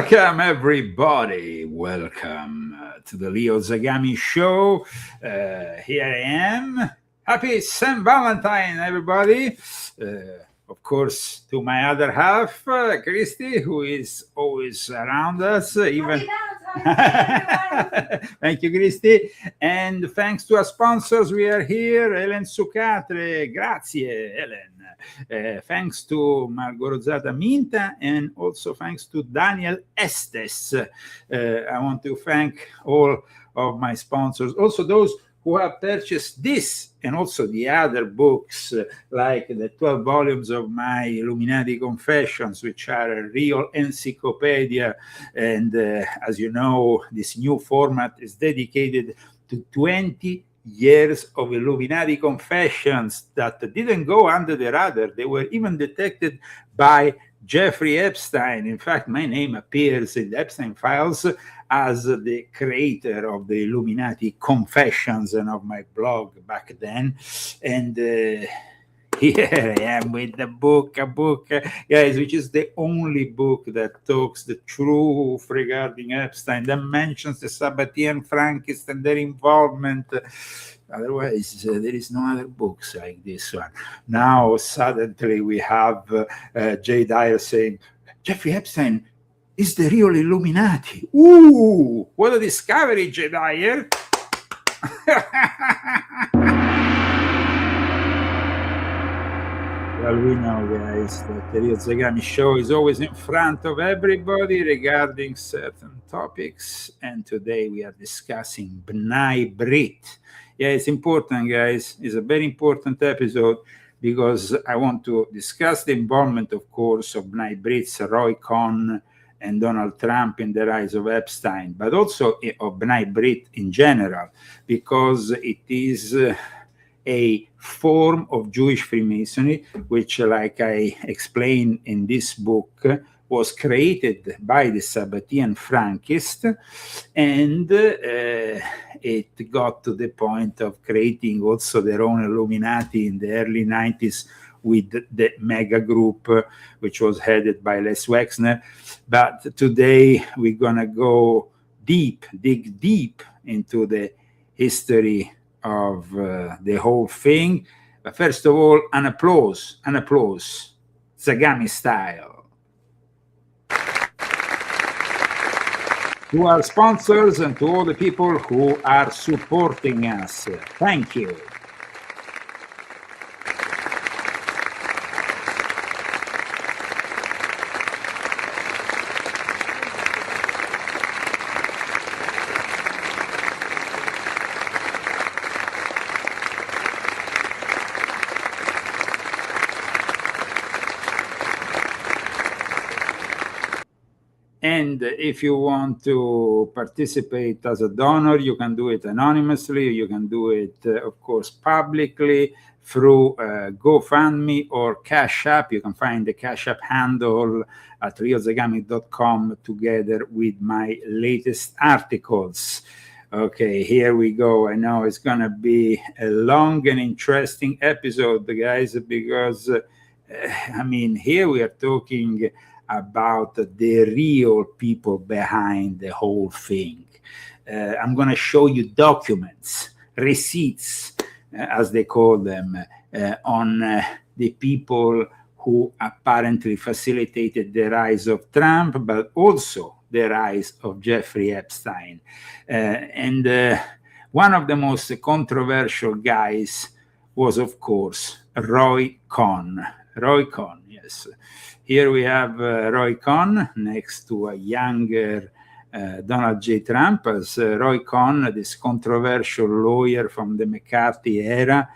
Welcome, everybody. Welcome to the Leo Zagami Show. Here I am. Happy St. Valentine, everybody. Of course, to my other half, Christy, who is always around us. Even Thank you, Christy. And thanks to our sponsors, we are here. Helen Sucatre. Grazie, Helen. Thanks to Margot Rosata Minta, and also thanks to Daniel Estes. I want to thank all of my sponsors, also those who have purchased this and also the other books, like the 12 volumes of my Illuminati Confessions, which are a real encyclopedia. And as you know, this new format is dedicated to 20 years of Illuminati confessions that didn't go under the radar. They were even detected by Jeffrey Epstein. In fact, my name appears in the Epstein files as the creator of the Illuminati Confessions and of my blog back then. And here I am with the book, guys, which is the only book that talks the truth regarding Epstein, that mentions the Sabbatean Frankists and their involvement. Otherwise, there is no other books like this one. Now, suddenly, we have Jay Dyer saying, Jeffrey Epstein is the real Illuminati. Ooh, what a discovery, Jay Dyer. Well, we know, guys, that the Real Zagami Show is always in front of everybody regarding certain topics. And today we are discussing B'nai Brit. Yeah, it's important, guys. It's a very important episode because I want to discuss the involvement, of course, of B'nai Brits, Roy Cohn, and Donald Trump in the rise of Epstein, but also of B'nai Brit in general, because it is a form of Jewish Freemasonry, which, like I explained in this book, was created by the Sabbatean Frankists, and it got to the point of creating also their own Illuminati in the early 90s with the mega group, which was headed by Les Wexner. But today we're going to go dig deep into the history of the whole thing. But first of all, an applause, Zagami style, to our sponsors and to all the people who are supporting us. Thank you. And if you want to participate as a donor, you can do it anonymously. You can do it, of course, publicly through GoFundMe or Cash App. You can find the Cash App handle at riozagami.com together with my latest articles. Okay, here we go. I know it's going to be a long and interesting episode, guys, because, I mean, here we are talking about the real people behind the whole thing. I'm going to show you documents, receipts, as they call them, on the people who apparently facilitated the rise of Trump, but also the rise of Jeffrey Epstein. And one of the most controversial guys was, of course, Roy Cohn. Roy Cohn, yes. Here we have Roy Cohn next to a younger Donald J. Trump, as Roy Cohn, this controversial lawyer from the McCarthy era,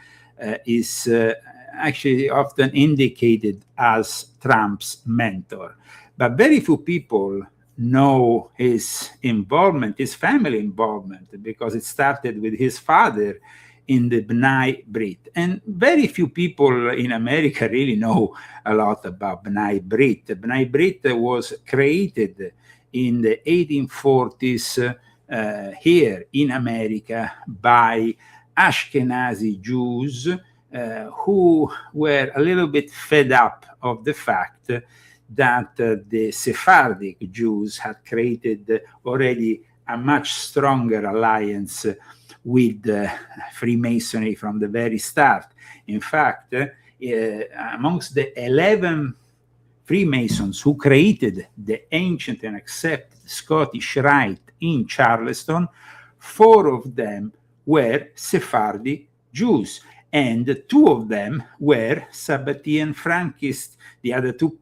is actually often indicated as Trump's mentor. But very few people know his involvement, his family involvement, because it started with his father in the B'nai B'rith. And very few people in America really know a lot about B'nai B'rith. B'nai B'rith was created in the 1840s here in America by Ashkenazi Jews who were a little bit fed up of the fact that the Sephardic Jews had created already a much stronger alliance with Freemasonry from the very start. In fact, amongst the 11 Freemasons who created the ancient and accepted Scottish Rite in Charleston, 4 of them were Sephardi Jews, and 2 of them were Sabbatean Frankists. The other 2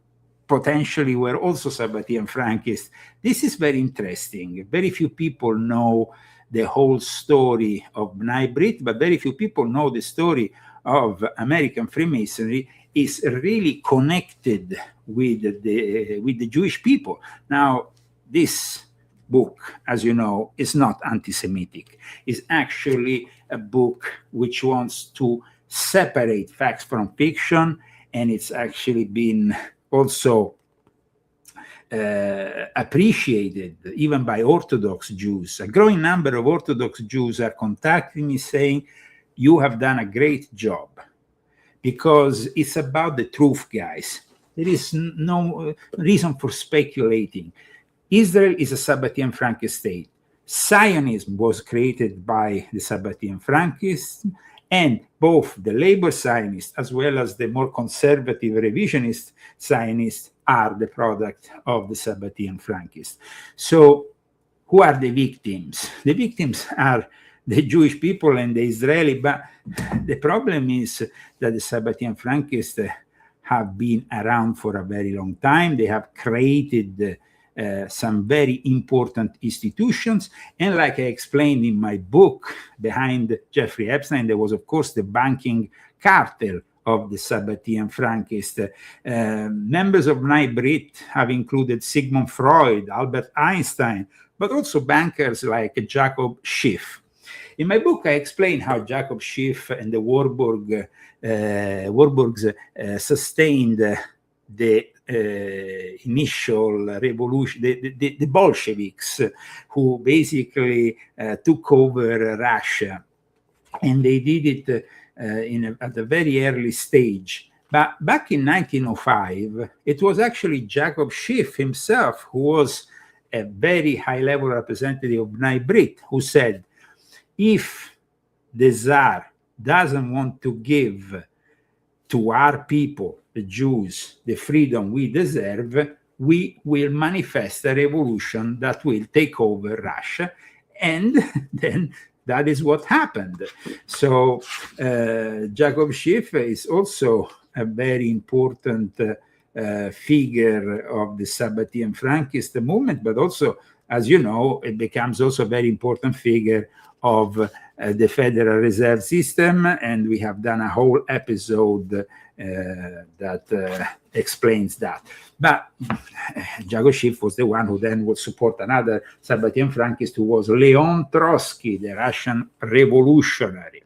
potentially were also Sabbatean Frankists. This is very interesting. Very few people know the whole story of B'nai B'rith, but very few people know the story of American Freemasonry is really connected with the Jewish people. Now, this book, as you know, is not anti-Semitic. It's actually a book which wants to separate facts from fiction, and it's actually been also appreciated even by Orthodox Jews. A growing number of Orthodox Jews are contacting me saying, you have done a great job, because it's about the truth, guys. There is no reason for speculating. Israel is a Sabbatean Frankist state. Zionism was created by the Sabbatean Frankists, and both the labor Zionists as well as the more conservative revisionist Zionists are the product of the Sabbatean Frankists. So who are the victims? The victims are the Jewish people and the Israeli, but the problem is that the Sabbatean Frankists have been around for a very long time. They have created some very important institutions. And like I explained in my book, behind Jeffrey Epstein, there was, of course, the banking cartel of the Sabbatean Frankists. Members of B'nai B'rith have included Sigmund Freud, Albert Einstein, but also bankers like Jacob Schiff. In my book, I explain how Jacob Schiff and the Warburgs sustained the initial revolution, the Bolsheviks, who basically took over Russia, and they did it at a very early stage. But back in 1905, it was actually Jacob Schiff himself, who was a very high-level representative of B'nai B'rith, who said, if the Tsar doesn't want to give to our people, the Jews, the freedom we deserve, we will manifest a revolution that will take over Russia. And then that is what happened. So Jacob Schiff is also a very important figure of the Sabbatean Frankist movement, but also, as you know, it becomes also a very important figure of the Federal Reserve System, and we have done a whole episode that explains that. But Jacob Schiff was the one who then would support another Sabbatean Frankist, who was Leon Trotsky, the Russian revolutionary.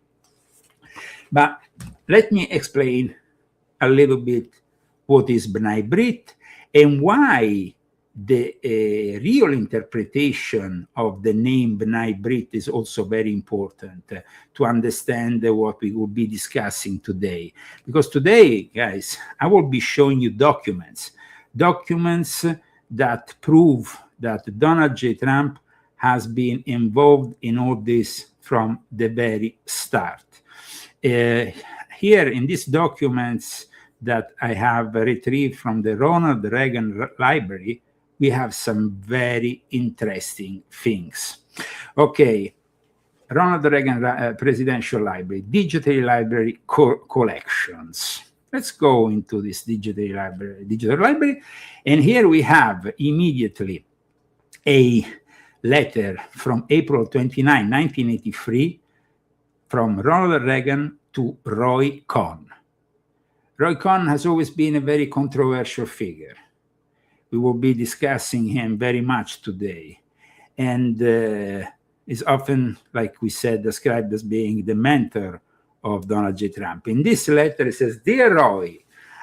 But let me explain a little bit what is B'nai Brit and why the real interpretation of the name B'nai Brit is also very important to understand what we will be discussing today. Because today, guys, I will be showing you documents that prove that Donald J. Trump has been involved in all this from the very start. Here in these documents that I have retrieved from the Ronald Reagan Library, we have some very interesting things. Okay, Ronald Reagan Presidential Library, Digital Library Collections. Let's go into this digital library. And here we have immediately a letter from April 29, 1983, from Ronald Reagan to Roy Cohn. Roy Cohn has always been a very controversial figure. We will be discussing him very much today. And is often, like we said, described as being the mentor of Donald J. Trump. In this letter, it says, "Dear Roy,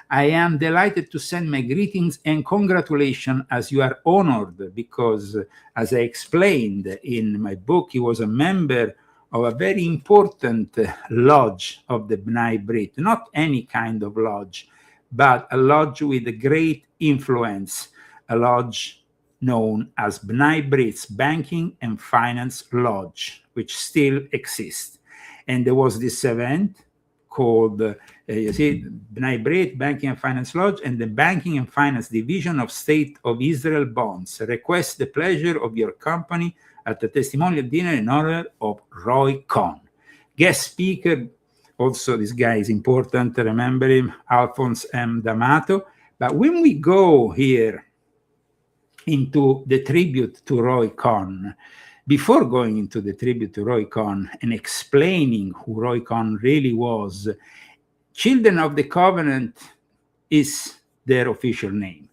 I am delighted to send my greetings and congratulations as you are honored because, as I explained in my book, he was a member of a very important lodge of the B'nai Brit, not any kind of lodge, but a lodge with a great influence, a lodge known as B'nai Brit's Banking and Finance Lodge, which still exists. And there was this event called, you see, B'nai Brit, Banking and Finance Lodge, and the Banking and Finance Division of State of Israel Bonds request the pleasure of your company at the testimonial dinner in honor of Roy Cohn. Guest speaker, also this guy is important, remember him, Alphonse M. D'Amato. But when we go here into the tribute to Roy Cohn, before going into the tribute to Roy Cohn and explaining who Roy Cohn really was, Children of the Covenant is their official name.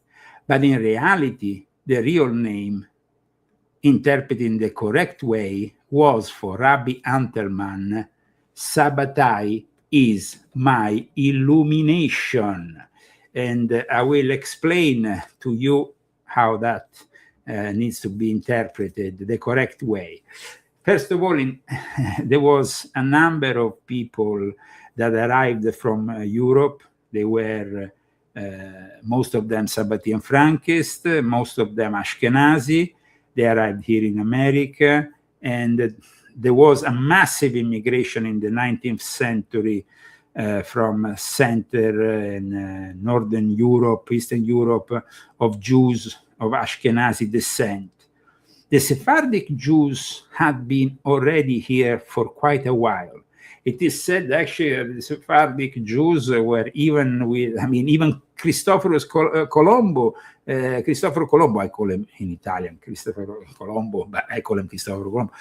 But in reality, the real name, interpreted in the correct way, was for Rabbi Antelman, Sabbatai is my illumination. And I will explain to you how that needs to be interpreted the correct way. First of all, there was a number of people that arrived from Europe. They were, most of them Sabbatian Frankist, most of them Ashkenazi. They arrived here in America, and there was a massive immigration in the 19th century from Center and Northern Europe, Eastern Europe, of Jews of Ashkenazi descent. The Sephardic Jews had been already here for quite a while. It is said actually the Sephardic Jews were even with, even Cristoforo Colombo, I call him in Italian Cristoforo Colombo, but I call him Cristoforo Colombo,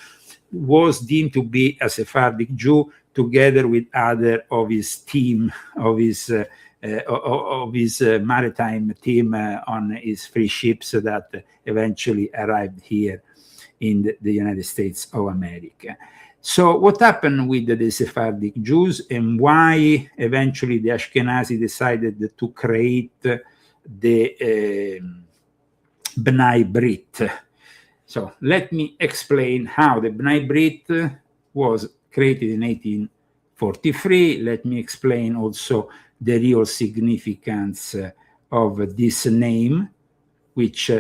was deemed to be a Sephardic Jew together with other of his team, of his maritime team on his three ships that eventually arrived here in the United States of America. So what happened with the Sephardic Jews and why eventually the Ashkenazi decided to create the B'nai Brit? So let me explain how the B'nai Brit was created in 1843. Let me explain also the real significance of this name, which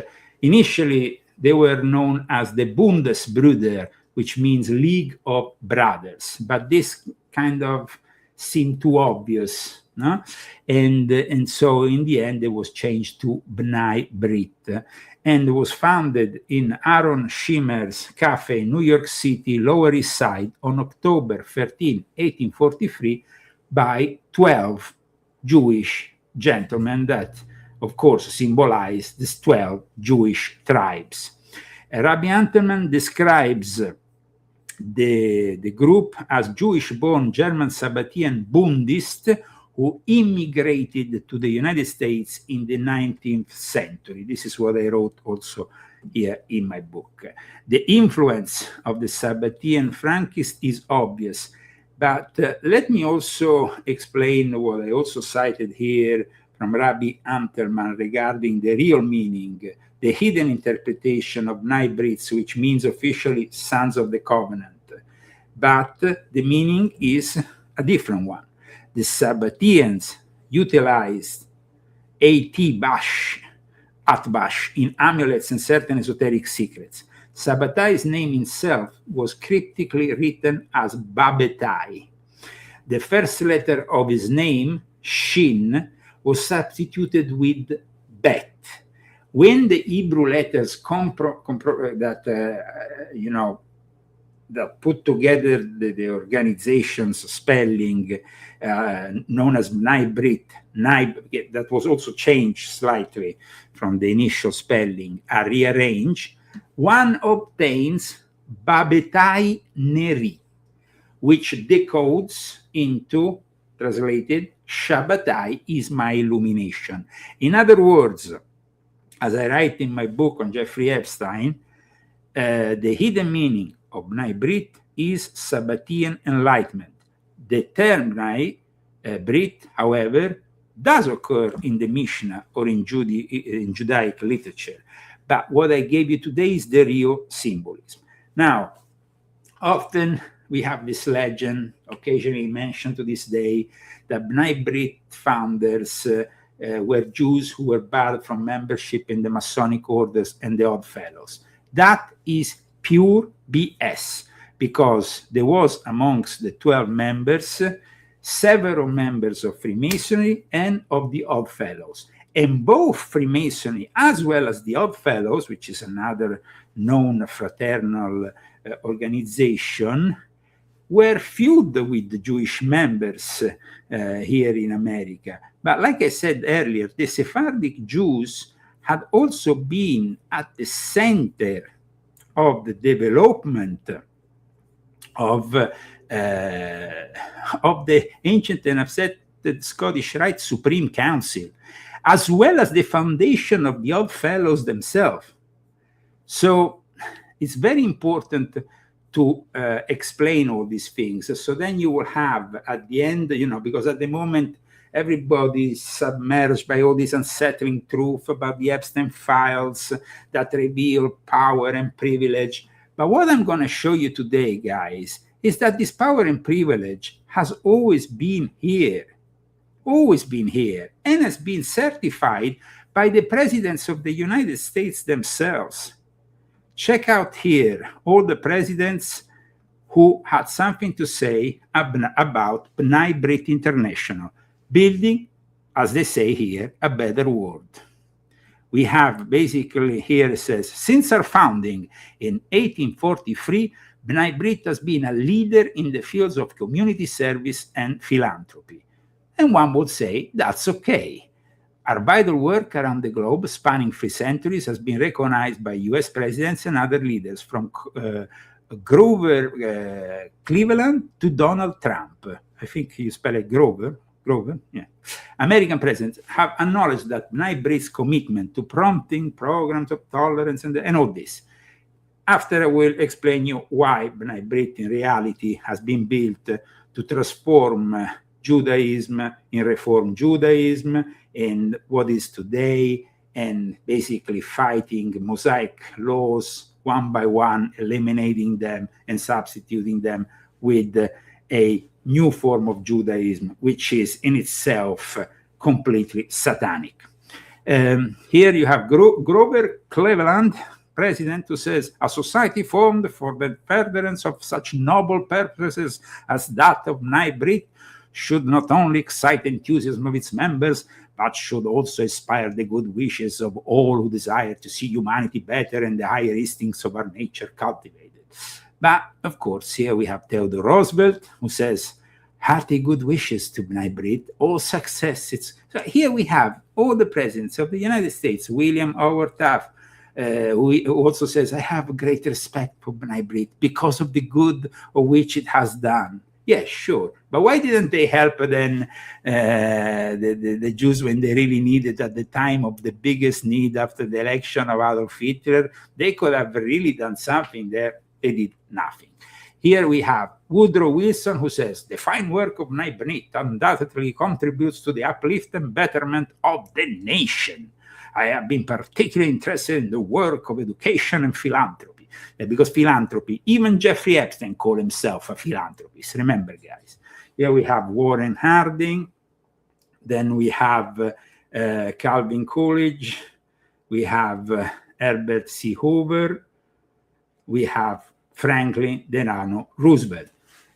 initially they were known as the Bundesbrüder, which means League of Brothers. But this kind of seemed too obvious, no? And so in the end, it was changed to B'nai Brit, and was founded in Aaron Shimmer's Cafe in New York City, Lower East Side, on October 13, 1843, by 12 Jewish gentlemen that, of course, symbolize these 12 Jewish tribes. Rabbi Antelman describes the group as Jewish-born German Sabbatian Bundists who immigrated to the United States in the 19th century. This is what I wrote also here in my book. The influence of the Sabbatian Frankists is obvious. But let me also explain what I also cited here from Rabbi Anterman regarding the real meaning, the hidden interpretation of Bnai Brit, which means officially sons of the covenant. But the meaning is a different one. The Sabbateans utilized Atbash in amulets and certain esoteric secrets. Sabbatai's name itself was cryptically written as Babetai. The first letter of his name, Shin, was substituted with Bet. When the Hebrew letters that put together the organization's spelling known as Bnai Brit, that was also changed slightly from the initial spelling, are rearranged, one obtains Babetai Neri, which decodes into, translated, Shabbatai is my illumination. In other words, as I write in my book on Jeffrey Epstein, the hidden meaning of Bnai Brit is Sabbatean enlightenment. The term Bnai Brit, however, does occur in the Mishnah or in Judaic literature. But what I gave you today is the real symbolism. Now, often we have this legend, occasionally mentioned to this day, that Bnai Brit founders were Jews who were barred from membership in the Masonic orders and the Odd Fellows. That is pure BS, because there was amongst the 12 members several members of Freemasonry and of the Odd Fellows. And both Freemasonry as well as the Odd Fellows, which is another known fraternal organization, were filled with the Jewish members here in America. But like I said earlier, the Sephardic Jews had also been at the center of the development of the ancient and accepted Scottish Rite Supreme Council, as well as the foundation of the Odd Fellows themselves. So it's very important to explain all these things. So then you will have at the end, because at the moment, everybody is submerged by all this unsettling truth about the Epstein files that reveal power and privilege. But what I'm going to show you today, guys, is that this power and privilege has always been here, and has been certified by the presidents of the United States themselves. Check out here all the presidents who had something to say about Bnai Brit International, building, as they say here, a better world. We have basically here it says, since our founding in 1843, Bnai Brit has been a leader in the fields of community service and philanthropy. And one would say that's okay. Our vital work around the globe, spanning 3 centuries, has been recognized by US presidents and other leaders, from Grover Cleveland to Donald Trump. I think you spell it Grover, yeah. American presidents have acknowledged that Bnai Brit's commitment to prompting programs of tolerance and all this. After I will explain you why Bnai Brit in reality has been built to transform Judaism in Reform Judaism and what is today, and basically fighting Mosaic laws one by one, eliminating them and substituting them with a new form of Judaism, which is in itself completely satanic. Here you have Grover Cleveland, president, who says, a society formed for the furtherance of such noble purposes as that of Bnai Brit should not only excite enthusiasm of its members, but should also inspire the good wishes of all who desire to see humanity better and the higher instincts of our nature cultivated. But, of course, here we have Theodore Roosevelt, who says, hearty good wishes to Bnai Brit, all success. So here we have all the presidents of the United States, William Howard Taft, who also says, I have great respect for Bnai Brit because of the good of which it has done. Yes, sure. But why didn't they help then the Jews when they really needed at the time of the biggest need after the election of Adolf Hitler? They could have really done something there. They did nothing. Here we have Woodrow Wilson, who says, the fine work of B'nai B'rith undoubtedly contributes to the uplift and betterment of the nation. I have been particularly interested in the work of education and philanthropy. Because philanthropy, even Jeffrey Epstein called himself a philanthropist. Remember, guys. Here we have Warren Harding. Then we have Calvin Coolidge. We have Herbert C. Hoover. We have Franklin Delano Roosevelt,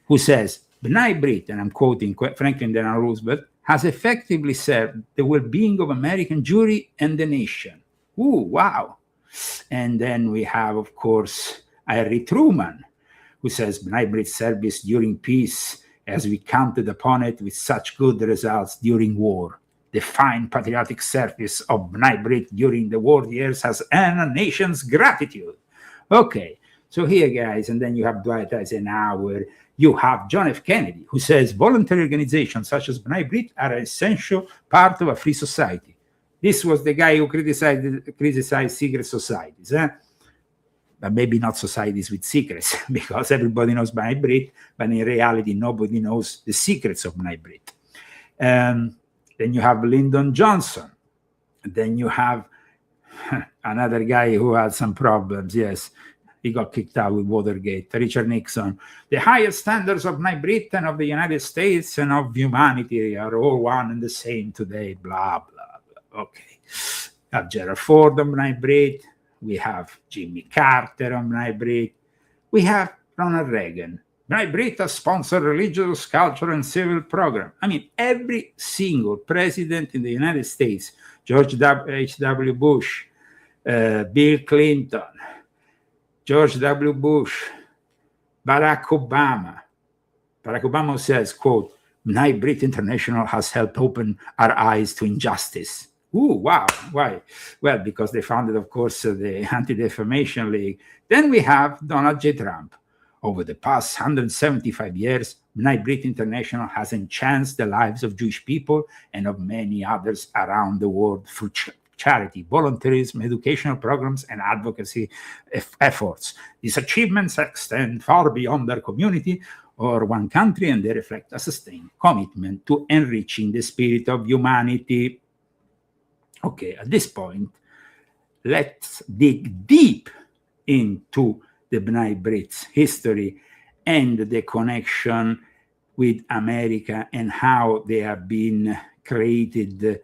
who says, B'nai B'rith, and I'm quoting Franklin Delano Roosevelt, has effectively served the well-being of American Jewry and the nation. Ooh, wow. And then we have, of course, Harry Truman, who says, B'nai B'rith service during peace, as we counted upon it with such good results during war. The fine patriotic service of B'nai B'rith during the war years has earned a nation's gratitude. Okay, so here, guys, and then you have Dwight Eisenhower, you have John F. Kennedy, who says voluntary organizations such as B'nai B'rith are an essential part of a free society. This was the guy who criticized secret societies, but maybe not societies with secrets, because everybody knows B'nai B'rith, but in reality, nobody knows the secrets of B'nai B'rith. Then you have Lyndon Johnson. Then you have another guy who had some problems, yes. He got kicked out with Watergate, Richard Nixon. The highest standards of B'nai B'rith and of the United States and of humanity are all one and the same today, blah, blah, blah. Okay. We have Gerald Ford on B'nai B'rith. We have Jimmy Carter on B'nai B'rith. We have Ronald Reagan. B'nai B'rith has sponsored religious, cultural, and civil program. I mean, every single president in the United States, George H.W. Bush, Bill Clinton, George W. Bush, Barack Obama. Barack Obama says, quote, B'nai B'rith International has helped open our eyes to injustice. Ooh, wow. Why? Well, because they founded, of course, the Anti-Defamation League. Then we have Donald J. Trump. Over the past 175 years, B'nai B'rith International has enhanced the lives of Jewish people and of many others around the world through charity, volunteerism, educational programs, and advocacy efforts. These achievements extend far beyond their community or one country, and they reflect a sustained commitment to enriching the spirit of humanity. Okay, at this point, let's dig deep into the B'nai B'rith's history and the connection with America and how they have been created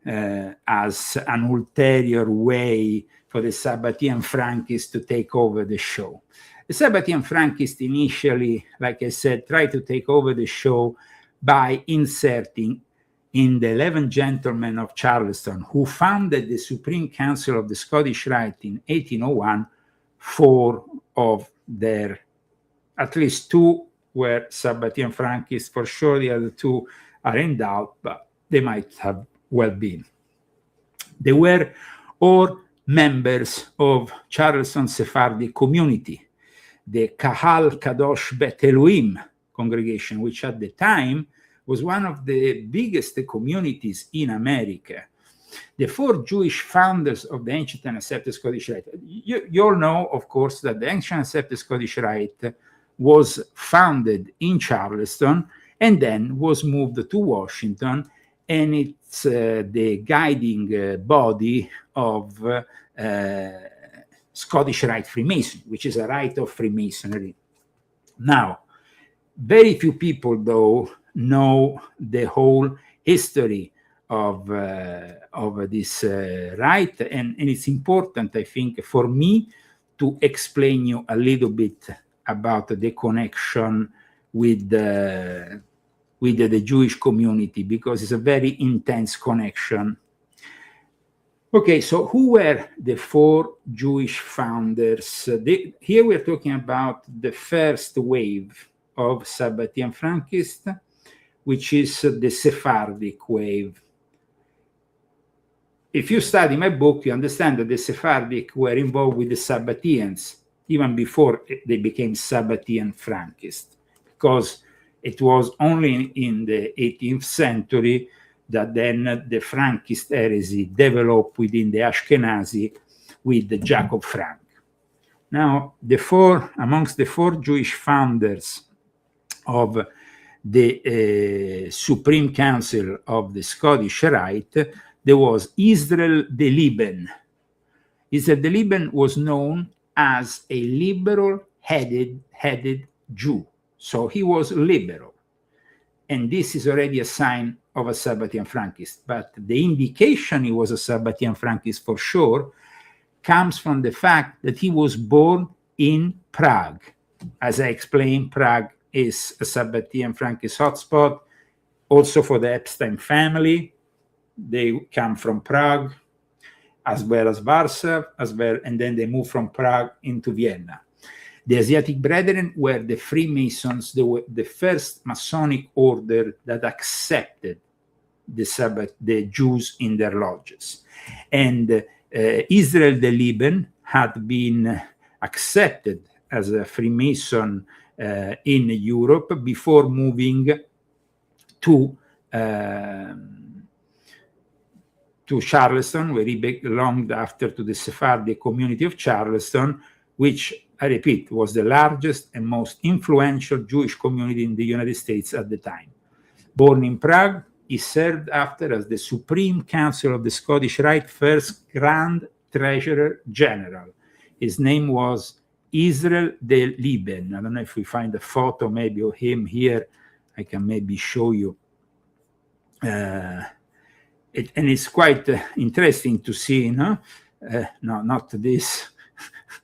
as an ulterior way for the Sabbatean Frankists to take over the show. The Sabbatean Frankists initially, like I said, tried to take over the show by inserting in the 11 gentlemen of Charleston, who founded the Supreme Council of the Scottish Rite in 1801, 4 of their, at least 2 were Sabbatean Frankists. For sure, the other 2 are in doubt, but they might have well been. They were all members of Charleston Sephardic community, the Kahal Kadosh Bet Elohim congregation, which at the time was one of the biggest communities in America. The 4 Jewish founders of the ancient and accepted Scottish Rite. You all know, of course, that the ancient and accepted Scottish Rite was founded in Charleston and then was moved to Washington, and it's the guiding body of Scottish Rite Freemasonry, which is a rite of Freemasonry. Now, very few people, though, know the whole history of this rite, and it's important, I think, for me to explain you a little bit about the connection with the Jewish community, because it's a very intense connection. Okay, so who were the 4 Jewish founders? Here we're talking about the first wave of Sabbatean Frankists, which is the Sephardic wave. If you study my book, you understand that the Sephardic were involved with the Sabbateans even before they became Sabbatean Frankists, because it was only in the 18th century that then the Frankist heresy developed within the Ashkenazi with Jacob Frank. Now, amongst the four Jewish founders of the Supreme Council of the Scottish Rite, there was Israel de Liben. Israel de Liben was known as a liberal-headed Jew. So he was liberal. And this is already a sign of a Sabbatean Frankist. But the indication he was a Sabbatean Frankist for sure comes from the fact that he was born in Prague. As I explained, Prague is a Sabbatean Frankist hotspot, also for the Epstein family. They come from Prague, as well as Warsaw, and then they moved from Prague into Vienna. The Asiatic Brethren were the Freemasons. They were the first Masonic order that accepted the Jews in their lodges. And Israel de Liben had been accepted as a Freemason in Europe before moving to Charleston, where he belonged after to the Sephardic community of Charleston, which, I repeat, was the largest and most influential Jewish community in the United States at the time. Born in Prague, he served after as the Supreme Council of the Scottish Rite first Grand Treasurer General. His name was Israel de Liben. I don't know if we find a photo maybe of him here. I can maybe show you. And it's quite interesting to see, no, not this,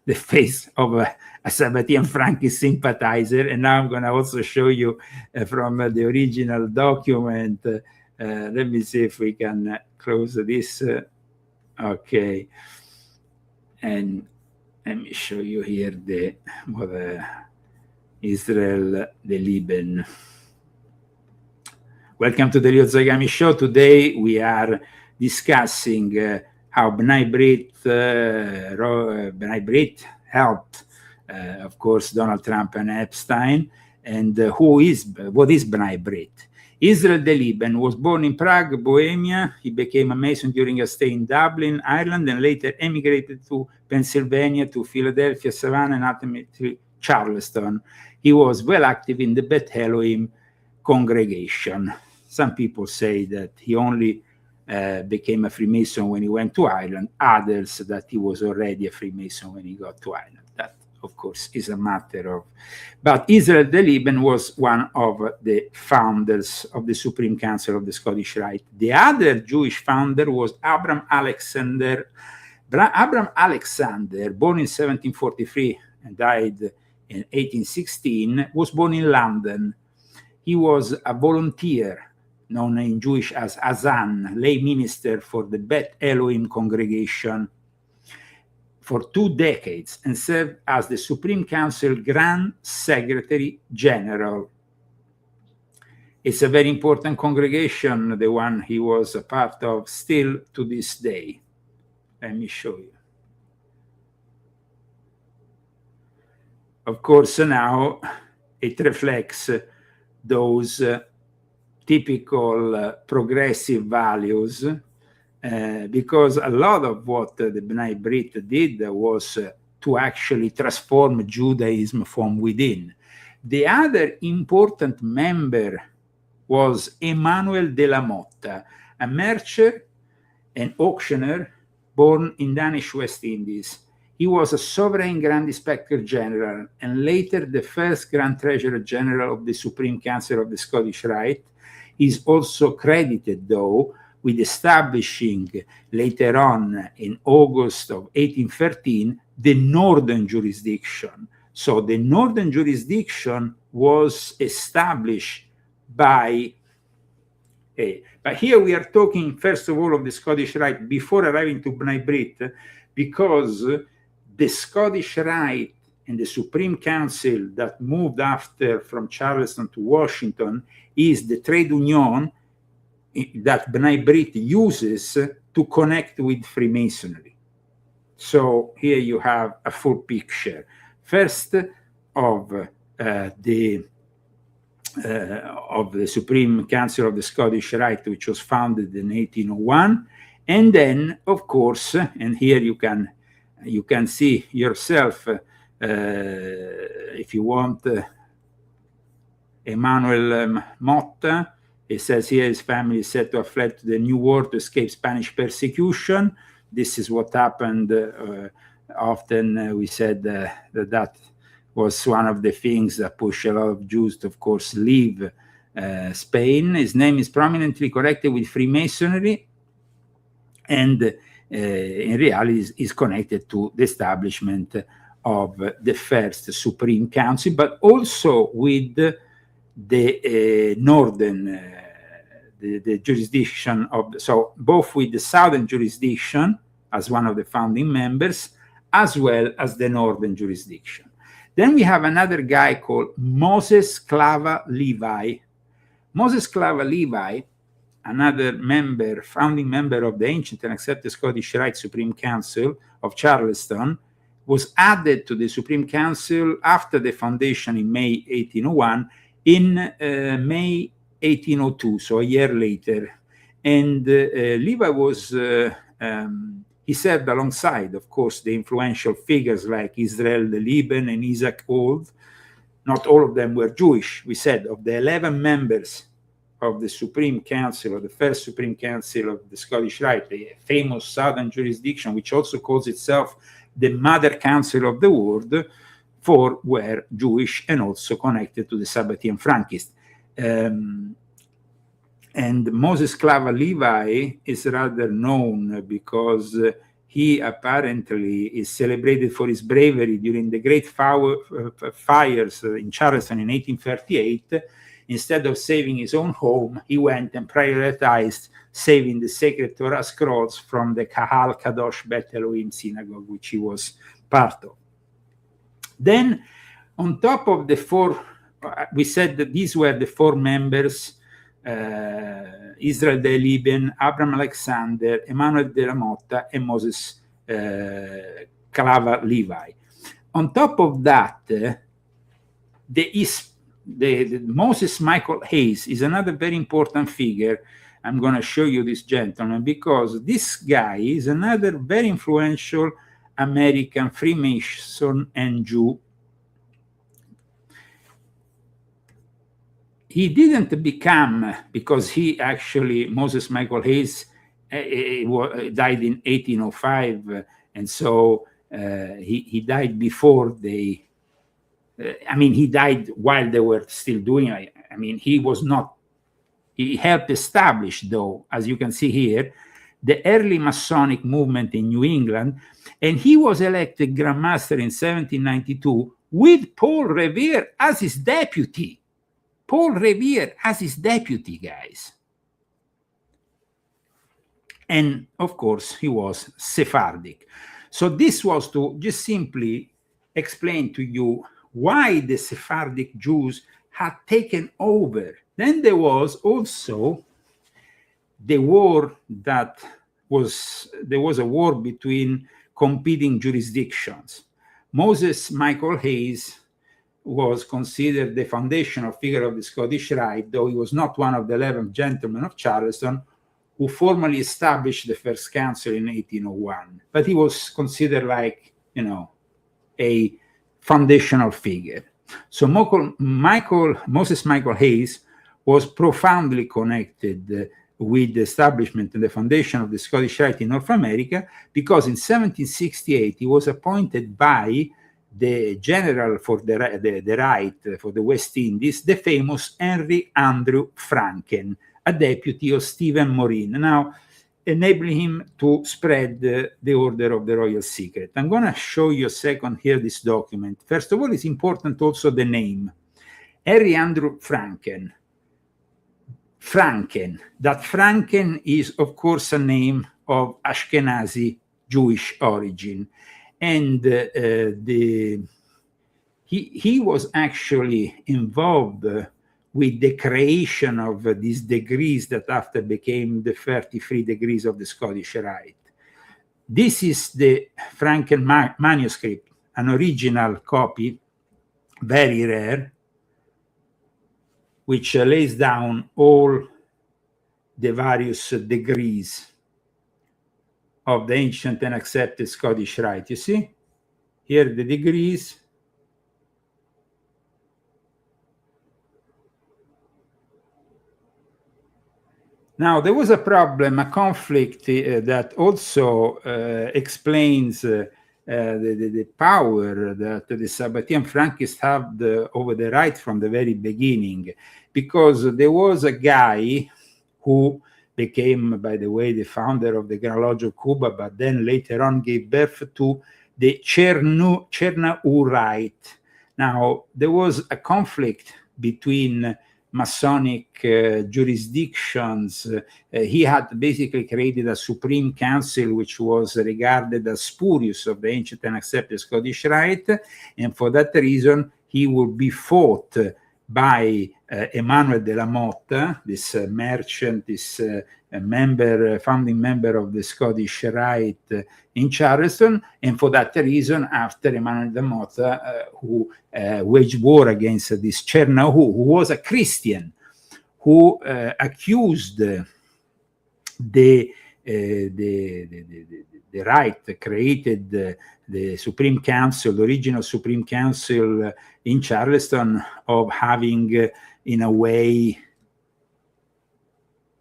the face of a Sabbatean Frankist sympathizer. And now I'm going to also show you from the original document. Let me see if we can close this. Okay. And let me show you here Israel de Liben. Welcome to the Leo Zagami Show. Today we are discussing how B'nai Brit helped, of course, Donald Trump and Epstein, and what is B'nai Brit? Israel de Liben was born in Prague, Bohemia. He became a Mason during a stay in Dublin, Ireland, and later emigrated to Pennsylvania, to Philadelphia, Savannah, and ultimately Charleston. He was well active in the Beth Elohim congregation. Some people say that he only became a Freemason when he went to Ireland, others that he was already a Freemason when he got to Ireland. That, of course, is a matter of... But Israel de Liben was one of the founders of the Supreme Council of the Scottish Rite. The other Jewish founder was Abraham Alexander. Abraham Alexander, born in 1743 and died in 1816, was born in London. He was a volunteer, known in Jewish as Azan, lay minister for the Beth Elohim congregation for 2 decades, and served as the Supreme Council Grand Secretary General. It's a very important congregation, the one he was a part of still to this day. Let me show you. Of course, now it reflects those typical progressive values, because a lot of what the B'nai Brit did was to actually transform Judaism from within. The other important member was Emmanuel de la Motta, a merchant and auctioneer born in Danish West Indies. He was a sovereign Grand Inspector General and later the first Grand Treasurer General of the Supreme Council of the Scottish Rite. He's also credited, though, with establishing later on in August of 1813 the Northern Jurisdiction. So the Northern Jurisdiction was established by... but here we are talking, first of all, of the Scottish Rite before arriving to B'nai Brit, because the Scottish Rite and the Supreme Council that moved after from Charleston to Washington is the trade union that B'nai Brit uses to connect with Freemasonry. So here you have a full picture. First of the Supreme Council of the Scottish Rite, which was founded in 1801, and then, of course, and here you can You can see yourself, if you want, Emmanuel Motta. It says here his family is said to have fled to the New World to escape Spanish persecution. This is what happened. Often we said that was one of the things that pushed a lot of Jews to, of course, leave Spain. His name is prominently connected with Freemasonry, and in reality is connected to the establishment of the first Supreme Council, but also with the northern, the jurisdiction of, so both with the southern jurisdiction as one of the founding members, as well as the northern jurisdiction. Then we have another guy called Moses Clava Levi. Moses Clava Levi, another member, founding member of the ancient and accepted Scottish Rite Supreme Council of Charleston, was added to the Supreme Council after the foundation in May 1801, in May 1802, so a year later. And Levi was, he served alongside, of course, the influential figures like Israel the Lieben and Isaac Old. Not all of them were Jewish. We said of the 11 members of the Supreme Council, of the first Supreme Council of the Scottish Rite, the famous southern jurisdiction, which also calls itself the Mother Council of the World, 4 were Jewish and also connected to the Sabbatean Frankists. And Moses Clava Levi is rather known because he apparently is celebrated for his bravery during the Great Fires in Charleston in 1838. Instead of saving his own home, he went and prioritized saving the sacred Torah scrolls from the Kahal Kadosh Bet Elohim synagogue, which he was part of. Then, on top of the 4, we said that these were the 4 members, Israel de Lieben, Abraham Alexander, Emmanuel de la Motta, and Moses Clava Levi. On top of that, the Moses Michael Hayes is another very important figure. I'm going to show you this gentleman because this guy is another very influential American Freemason and Jew. He didn't become, because he actually, Moses Michael Hayes, died in 1805, and so he died before they, he died while they were still doing it. He was not, he helped establish, though, as you can see here, the early Masonic movement in New England, and he was elected Grand Master in 1792 with Paul Revere as his deputy. Paul Revere as his deputy, guys. And, of course, he was Sephardic. So this was to just simply explain to you why the Sephardic Jews had taken over. Then there was also the war there was a war between competing jurisdictions. Moses Michael Hayes was considered the foundational figure of the Scottish Rite, though he was not one of the 11 gentlemen of Charleston who formally established the first council in 1801. But he was considered like, a foundational figure. So Moses Michael Hayes was profoundly connected with the establishment and the foundation of the Scottish Rite in North America, because in 1768 he was appointed by the general for the Rite for the West Indies, the famous Henry Andrew Franken, a deputy of Stephen Morin, now enabling him to spread the order of the royal secret. I'm going to show you a second here this document. First of all, it's important also the name. Henry Andrew Franken. That Franken is, of course, a name of Ashkenazi Jewish origin. And he was actually involved with the creation of these degrees that after became the 33 degrees of the Scottish Rite. This is the Franken manuscript, an original copy, very rare, which lays down all the various degrees of the ancient and accepted Scottish Rite. You see? Here the degrees. Now, there was a problem, a conflict that also explains the power that the Sabbatean Frankists have over the Rite from the very beginning, because there was a guy who became, by the way, the founder of the Grand Lodge of Cuba, but then later on gave birth to the Chernahu Rite. Now, there was a conflict between Masonic jurisdictions. He had basically created a Supreme Council, which was regarded as spurious of the ancient and accepted Scottish Rite, and for that reason, he would be fought by Emmanuel de la Motta, this merchant, this founding member of the Scottish Rite in Charleston, and for that reason, after Emmanuel de la Motta, who waged war against this Chernahu, who was a Christian, who accused the Rite, created the Supreme Council, the original Supreme Council in Charleston, of having, in a way,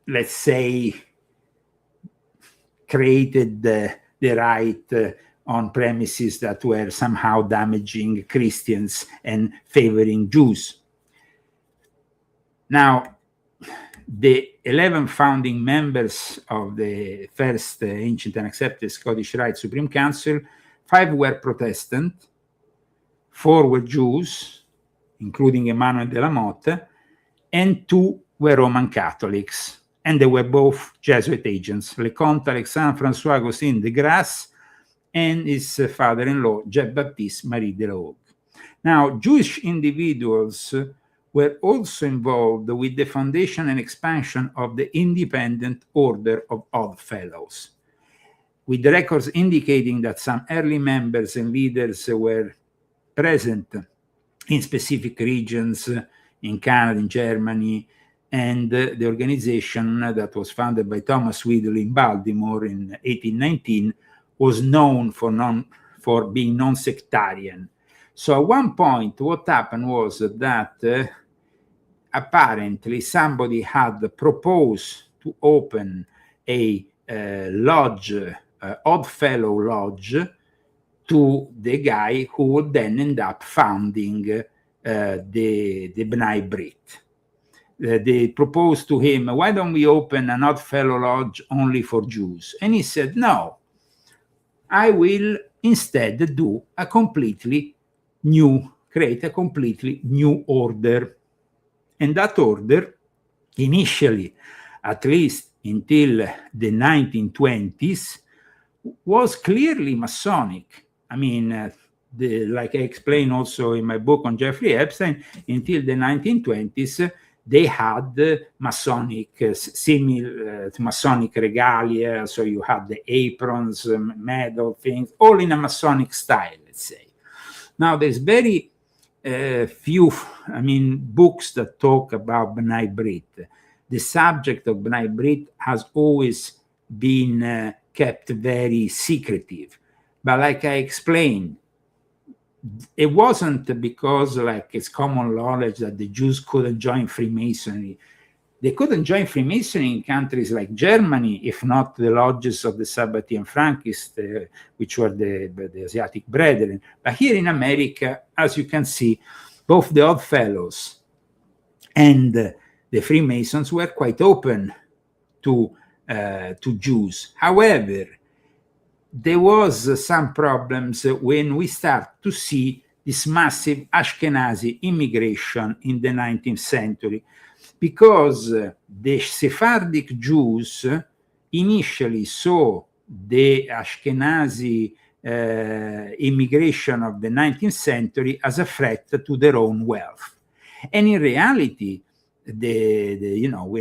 let's say, created the Rite on premises that were somehow damaging Christians and favoring Jews. Now, the 11 founding members of the first ancient and accepted Scottish Rite Supreme Council, 5 were Protestant, 4 were Jews, including Emmanuel de la Motte, and 2 were Roman Catholics, and they were both Jesuit agents, Leconte Alexandre François Agustin de Grasse and his father-in-law, Jean-Baptiste Marie de la Hogue. Now, Jewish individuals were also involved with the foundation and expansion of the Independent Order of Odd Fellows, with the records indicating that some early members and leaders were present in specific regions in Canada, in Germany, and the organization that was founded by Thomas Wheatley in Baltimore in 1819 was known for being non-sectarian. So at one point, what happened was that apparently somebody had proposed to open a lodge, Odd Fellow Lodge, to the guy who would then end up founding the B'nai B'rith. They proposed to him, why don't we open an Odd Fellow Lodge only for Jews? And he said, no, I will instead do a completely new, create a completely new order. And that order, initially, at least until the 1920s, was clearly Masonic. I mean, like I explained also in my book on Jeffrey Epstein, until the 1920s, they had Masonic, similar to Masonic regalia. So you had the aprons, medal things, all in a Masonic style, let's say. Now, there's very few, books that talk about B'nai B'rith. The subject of B'nai B'rith has always been kept very secretive. But like I explained, it wasn't because, like, it's common knowledge that the Jews couldn't join Freemasonry. They couldn't join Freemasonry in countries like Germany, if not the lodges of the Sabbatean Frankists, which were the Asiatic Brethren. But here in America, as you can see, both the Odd Fellows and the Freemasons were quite open to Jews. However, there was some problems when we start to see this massive Ashkenazi immigration in the 19th century, because the Sephardic Jews initially saw the Ashkenazi immigration of the 19th century as a threat to their own wealth. And in reality, when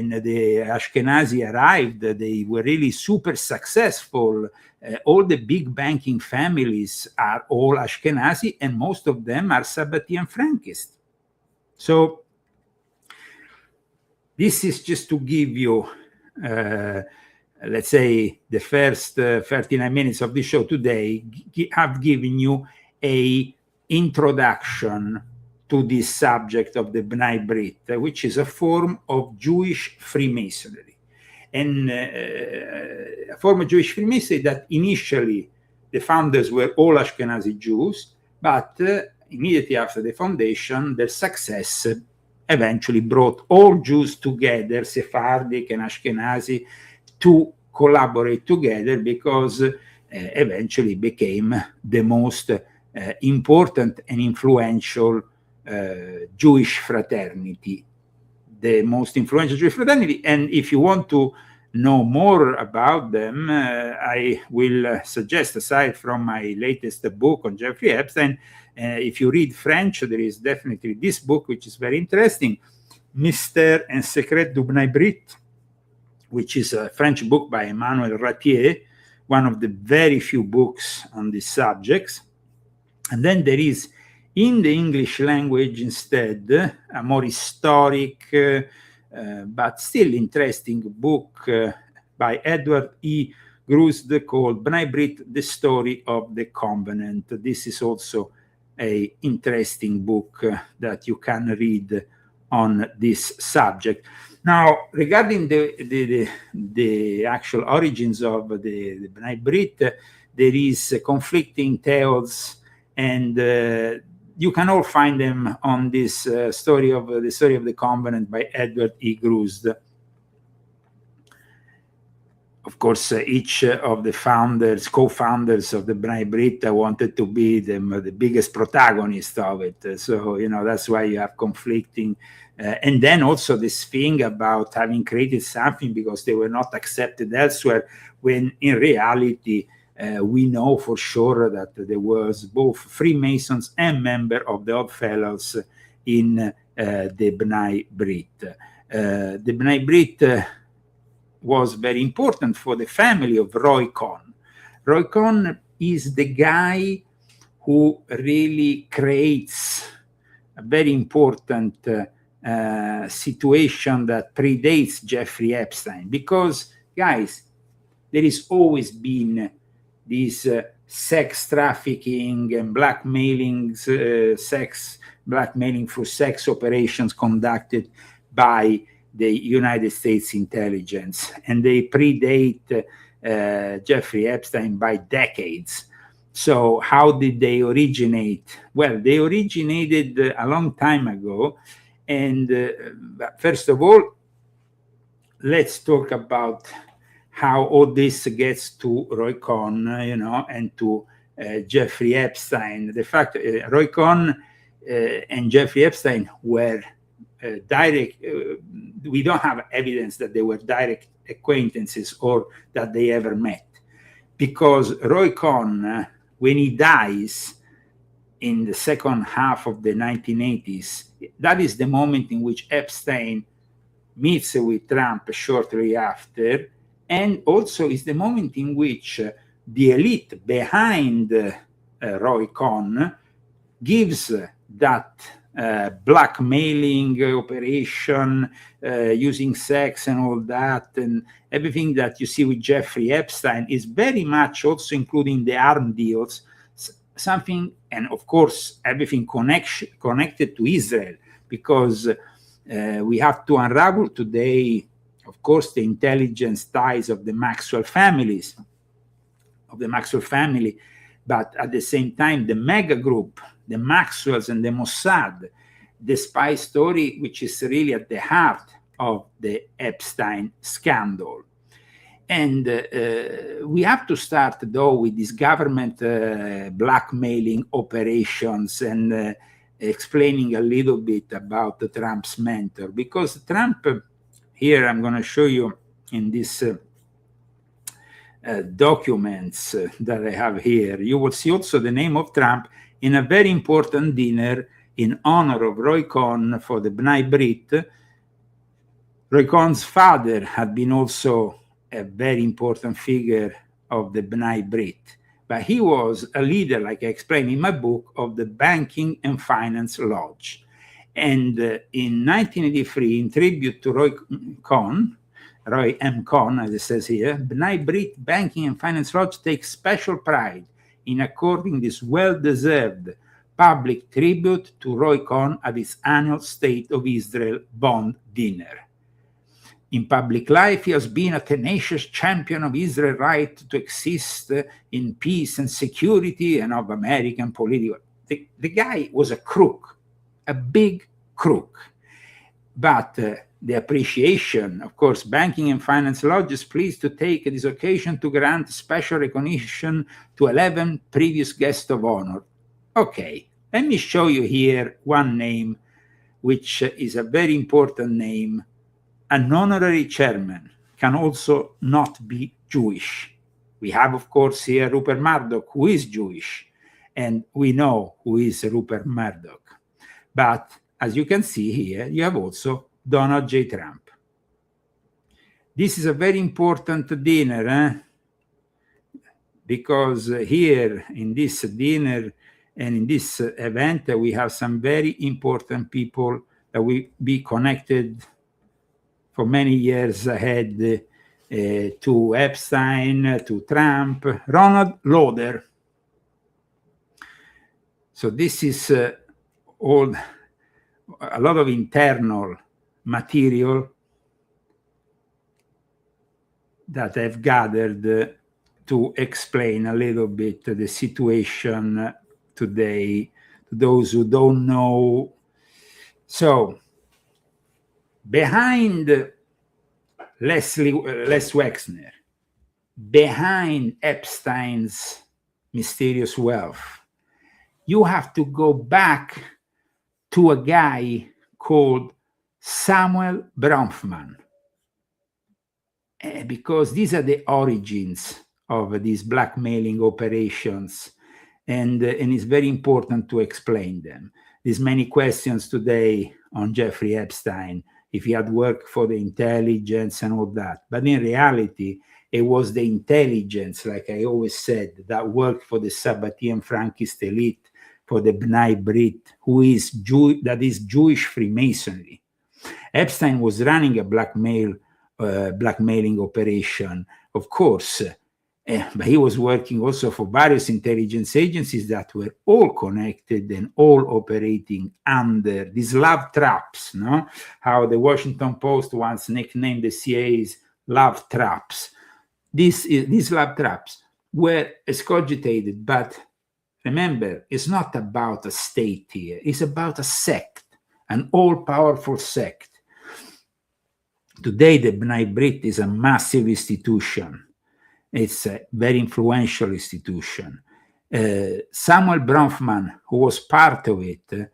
the Ashkenazi arrived, they were really super successful. All the big banking families are all Ashkenazi, and most of them are Sabbatean Frankists. So this is just to give you let's say, the first 39 minutes of the show today have given you a introduction to this subject of the B'nai Brit, which is a form of Jewish Freemasonry. And a form of Jewish Freemasonry that initially the founders were all Ashkenazi Jews, but immediately after the foundation, their success eventually brought all Jews together, Sephardic and Ashkenazi, to collaborate together, because eventually became the most important and influential Jewish fraternity. The most influential Jewish fraternity. And if you want to know more about them, I will suggest, aside from my latest book on Jeffrey Epstein, if you read French, there is definitely this book, which is very interesting, Mystère et Secret du B'nai Brit, which is a French book by Emmanuel Ratier, one of the very few books on these subjects. And then there is, in the English language instead, a more historic but still interesting book by Edward E. Grusd called B'nai Brit, The Story of the Covenant. This is also an interesting book that you can read on this subject. Now, regarding the actual origins of the B'nai Brit, there is conflicting tales, and you can all find them on this story of the Covenant by Edward E. Grusd. Of course, each of the co-founders of the B'nai Brit wanted to be the biggest protagonist of it. So, that's why you have conflicting. And then also this thing about having created something because they were not accepted elsewhere, when in reality, we know for sure that there was both Freemasons and member of the Odd Fellows in the B'nai Brit. The B'nai Brit was very important for the family of Roy Cohn. Roy Cohn is the guy who really creates a very important situation that predates Jeffrey Epstein, because, guys, there has always been this sex trafficking and blackmailing through sex operations conducted by the United States intelligence, and they predate Jeffrey Epstein by decades. So how did they originate? Well, they originated a long time ago. And first of all, let's talk about how all this gets to Roy Cohn, and to Jeffrey Epstein. The fact Roy Cohn and Jeffrey Epstein were direct, we don't have evidence that they were direct acquaintances or that they ever met. Because Roy Cohn, when he dies in the second half of the 1980s, that is the moment in which Epstein meets with Trump shortly after, and also is the moment in which the elite behind Roy Cohn gives that blackmailing operation, using sex and all that, and everything that you see with Jeffrey Epstein is very much also including the arm deals, something, and of course everything connected to Israel, because we have to unravel today, of course, the intelligence ties of the Maxwell family, but at the same time the mega group, the Maxwells and the Mossad, the spy story, which is really at the heart of the Epstein scandal. And we have to start, though, with this government blackmailing operations and explaining a little bit about Trump's mentor. Because Trump, here I'm going to show you in this documents that I have here, you will see also the name of Trump in a very important dinner in honor of Roy Cohn for the B'nai Brit. Roy Cohn's father had been also a very important figure of the B'nai Brit, but he was a leader, like I explained in my book, of the Banking and Finance Lodge. And in 1983, in tribute to Roy Cohn, Roy M. Cohn, as it says here, B'nai Brit Banking and Finance Lodge takes special pride in according this well-deserved public tribute to Roy Cohn at its annual State of Israel Bond Dinner. In public life, he has been a tenacious champion of Israel's right to exist in peace and security and of American political. The guy was a crook, a big crook. But the appreciation, of course, Banking and Finance Lodge is pleased to take this occasion to grant special recognition to 11 previous guests of honor. Okay, let me show you here one name, which is a very important name. An honorary chairman can also not be Jewish. We have, of course, here Rupert Murdoch, who is Jewish, and we know who is Rupert Murdoch. But as you can see here, you have also Donald J. Trump. This is a very important dinner, because here in this dinner and in this event, we have some very important people that will be connected for many years ahead to Epstein, to Trump. Ronald Lauder. So this is all a lot of internal material that I've gathered to explain a little bit the situation today to those who don't know. So behind Les Wexner, behind Epstein's mysterious wealth, you have to go back to a guy called Samuel Bronfman, because these are the origins of these blackmailing operations, and it's very important to explain them. There's many questions today on Jeffrey Epstein, if he had worked for the intelligence and all that. But in reality, it was the intelligence, like I always said, that worked for the Sabbatean Frankist elite, for the B'nai Brit, that is Jewish Freemasonry. Epstein was running a blackmailing operation, of course, but he was working also for various intelligence agencies that were all connected and all operating under these love traps, no? How the Washington Post once nicknamed the CIA's love traps. These love traps were excogitated, but remember, it's not about a state here. It's about a sect, an all-powerful sect. Today, the B'nai Brit is a massive institution. It's a very influential institution. Samuel Bronfman, who was part of it,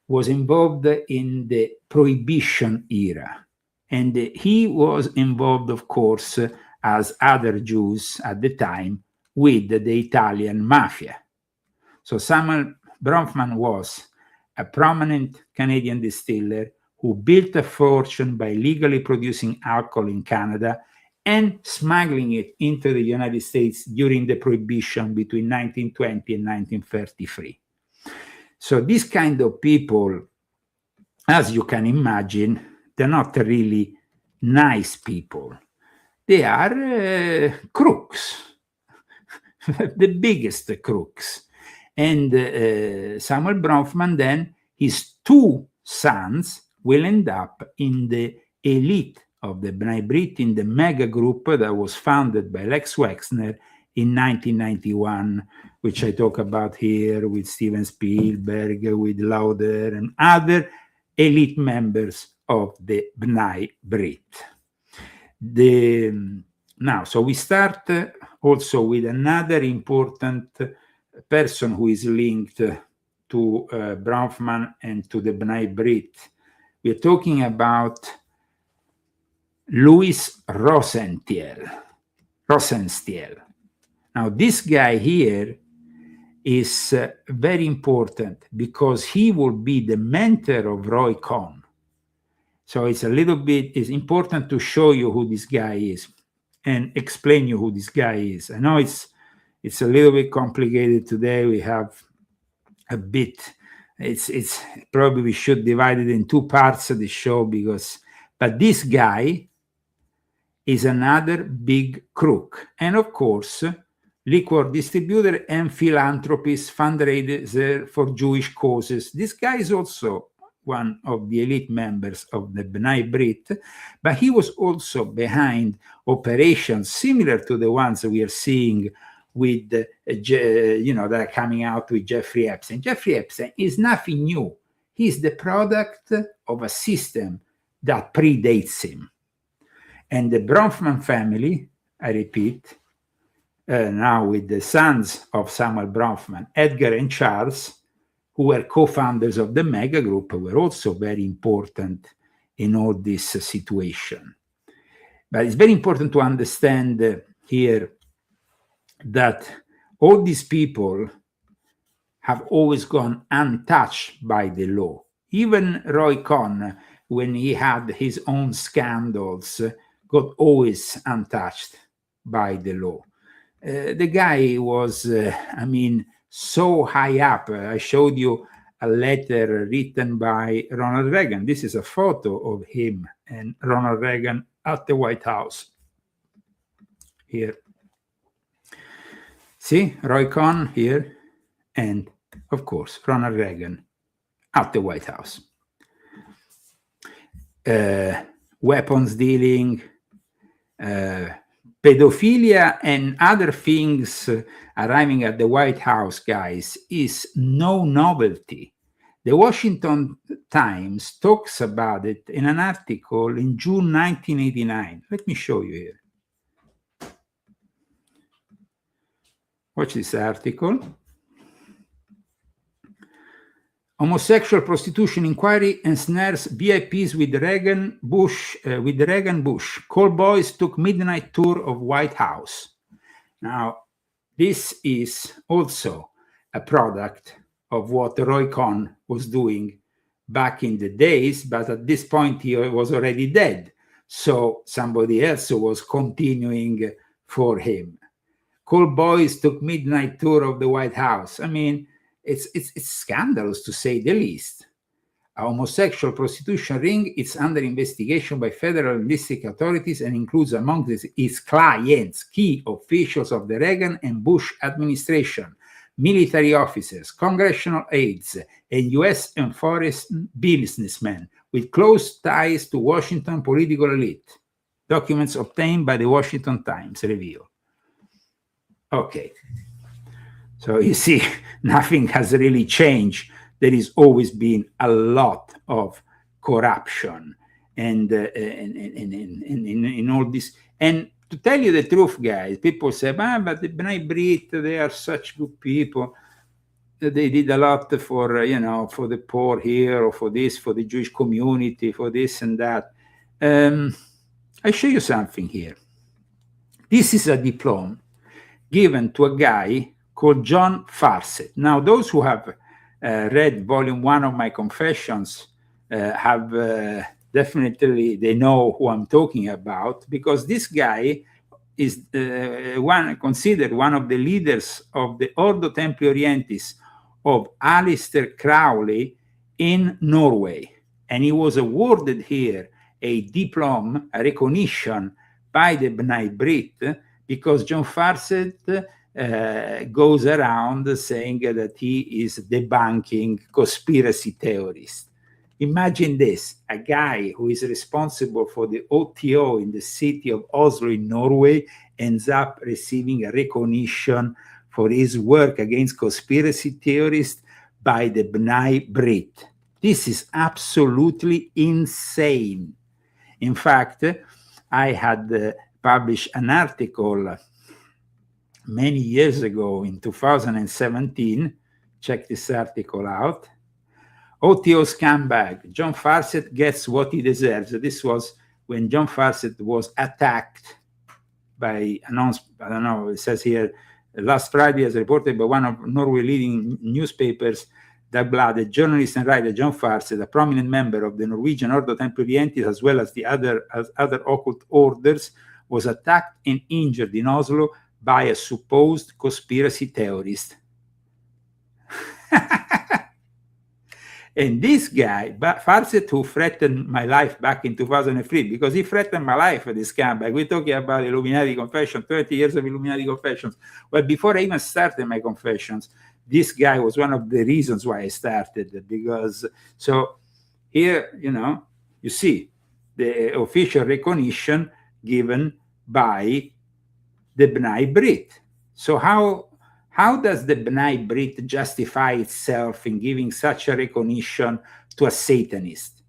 was involved in the Prohibition era. And he was involved, of course, as other Jews at the time, with the Italian mafia. So Samuel Bronfman was a prominent Canadian distiller who built a fortune by legally producing alcohol in Canada and smuggling it into the United States during the Prohibition between 1920 and 1933. So these kind of people, as you can imagine, they're not really nice people. They are crooks, the biggest crooks. And Samuel Bronfman, then, his two sons will end up in the elite of the B'nai Brit, in the mega group that was founded by Lex Wexner in 1991, which I talk about here with Steven Spielberg, with Lauder, and other elite members of the B'nai Brit. Now, so we start also with another important person who is linked to Bronfman and to the B'nai Brit. We're talking about Louis Rosenstiel. Now, this guy here is very important because he will be the mentor of Roy Cohn. So it's important to show you who this guy is and explain you who this guy is. I know it's a little bit complicated today. We have a bit, it's probably we should divide it in two parts of the show but this guy is another big crook. And of course, liquor distributor and philanthropist, fundraiser for Jewish causes. This guy is also one of the elite members of the B'nai Brit, but he was also behind operations similar to the ones we are seeing with, that are coming out with Jeffrey Epstein. Jeffrey Epstein is nothing new. He's the product of a system that predates him. And the Bronfman family, I repeat, now with the sons of Samuel Bronfman, Edgar and Charles, who were co-founders of the mega group, were also very important in all this situation. But it's very important to understand here that all these people have always gone untouched by the law. Even Roy Cohn, when he had his own scandals, got always untouched by the law. The guy was, so high up. I showed you a letter written by Ronald Reagan. This is a photo of him and Ronald Reagan at the White House. Here. See, Roy Cohn here, and of course, Ronald Reagan at the White House. Weapons dealing, pedophilia and other things arriving at the White House, guys, is no novelty. The Washington Times talks about it in an article in June 1989. Let me show you here. Watch this article. Homosexual prostitution inquiry ensnares VIPs with Reagan Bush. Call boys took midnight tour of White House. Now, this is also a product of what Roy Cohn was doing back in the days, but at this point he was already dead. So somebody else was continuing for him. Call boys took midnight tour of the White House. I mean, it's scandalous to say the least. A homosexual prostitution ring is under investigation by federal and district authorities and includes among its clients key officials of the Reagan and Bush administration, military officers, congressional aides, and U.S. and foreign businessmen with close ties to Washington political elite. Documents obtained by the Washington Times reveal. Okay. So you see, nothing has really changed. There has always been a lot of corruption and in all this. And to tell you the truth, guys, people say, but the B'nai Brit, they are such good people. They did a lot for, for the poor here, or for this, for the Jewish community, for this and that. I'll show you something here. This is a diploma given to a guy called John Farset. Now, those who have read volume 1 of my Confessions have definitely, they know who I'm talking about, because this guy is considered one of the leaders of the Ordo Templi Orientis of Aleister Crowley in Norway. And he was awarded here a diploma, a recognition by the B'nai Brit, because John Farset goes around saying that he is debunking conspiracy theorists. Imagine this, a guy who is responsible for the OTO in the city of Oslo in Norway ends up receiving a recognition for his work against conspiracy theorists by the B'nai Brit. This is absolutely insane. In fact, I had published an article many years ago in 2017. Check this article out. OTO scumbag. John Farset gets what he deserves. This was when John Farset was attacked by I don't know, it says here, last Friday, as reported by one of Norway's leading newspapers, Dagbladet, journalist and writer John Farset, a prominent member of the Norwegian Ordo Templi Orientis, as well as the other occult orders, was attacked and injured in Oslo by a supposed conspiracy theorist. And this guy, Farset, who threatened my life back in 2003, because he threatened my life, this scumbag. We're talking about Illuminati confession, 30 years of Illuminati confessions. Well, before I even started my confessions, this guy was one of the reasons why I started, because so here, you see the official recognition given by the B'nai Brit. So how does the B'nai Brit justify itself in giving such a recognition to a Satanist?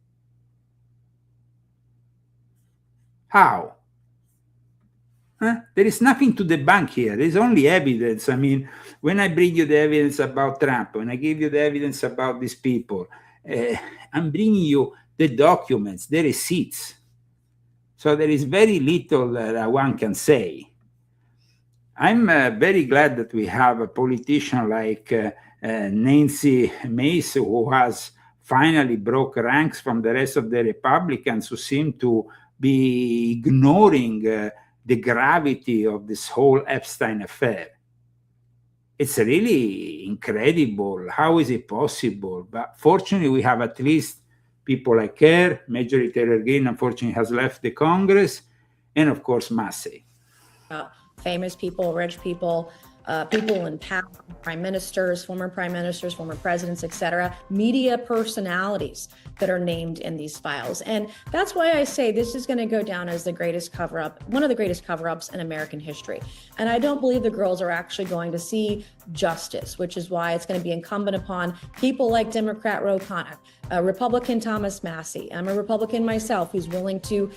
How? There is nothing to debunk here. There's only evidence. I mean, when I bring you the evidence about Trump, when I give you the evidence about these people, I'm bringing you the documents, the receipts. So there is very little that one can say. I'm very glad that we have a politician like Nancy Mace, who has finally broke ranks from the rest of the Republicans who seem to be ignoring the gravity of this whole Epstein affair. It's really incredible. How is it possible? But fortunately, we have at least people like her. Marjorie Taylor Greene, unfortunately, has left the Congress. And of course, Massey. Famous people, rich people, people in power, prime ministers, former presidents, etc., media personalities that are named in these files. And that's why I say this is going to go down as the greatest cover-up, one of the greatest cover-ups in American history. And I don't believe the girls are actually going to see justice, which is why it's going to be incumbent upon people like Democrat Ro Khanna, Republican Thomas Massey. I'm a Republican myself who's willing to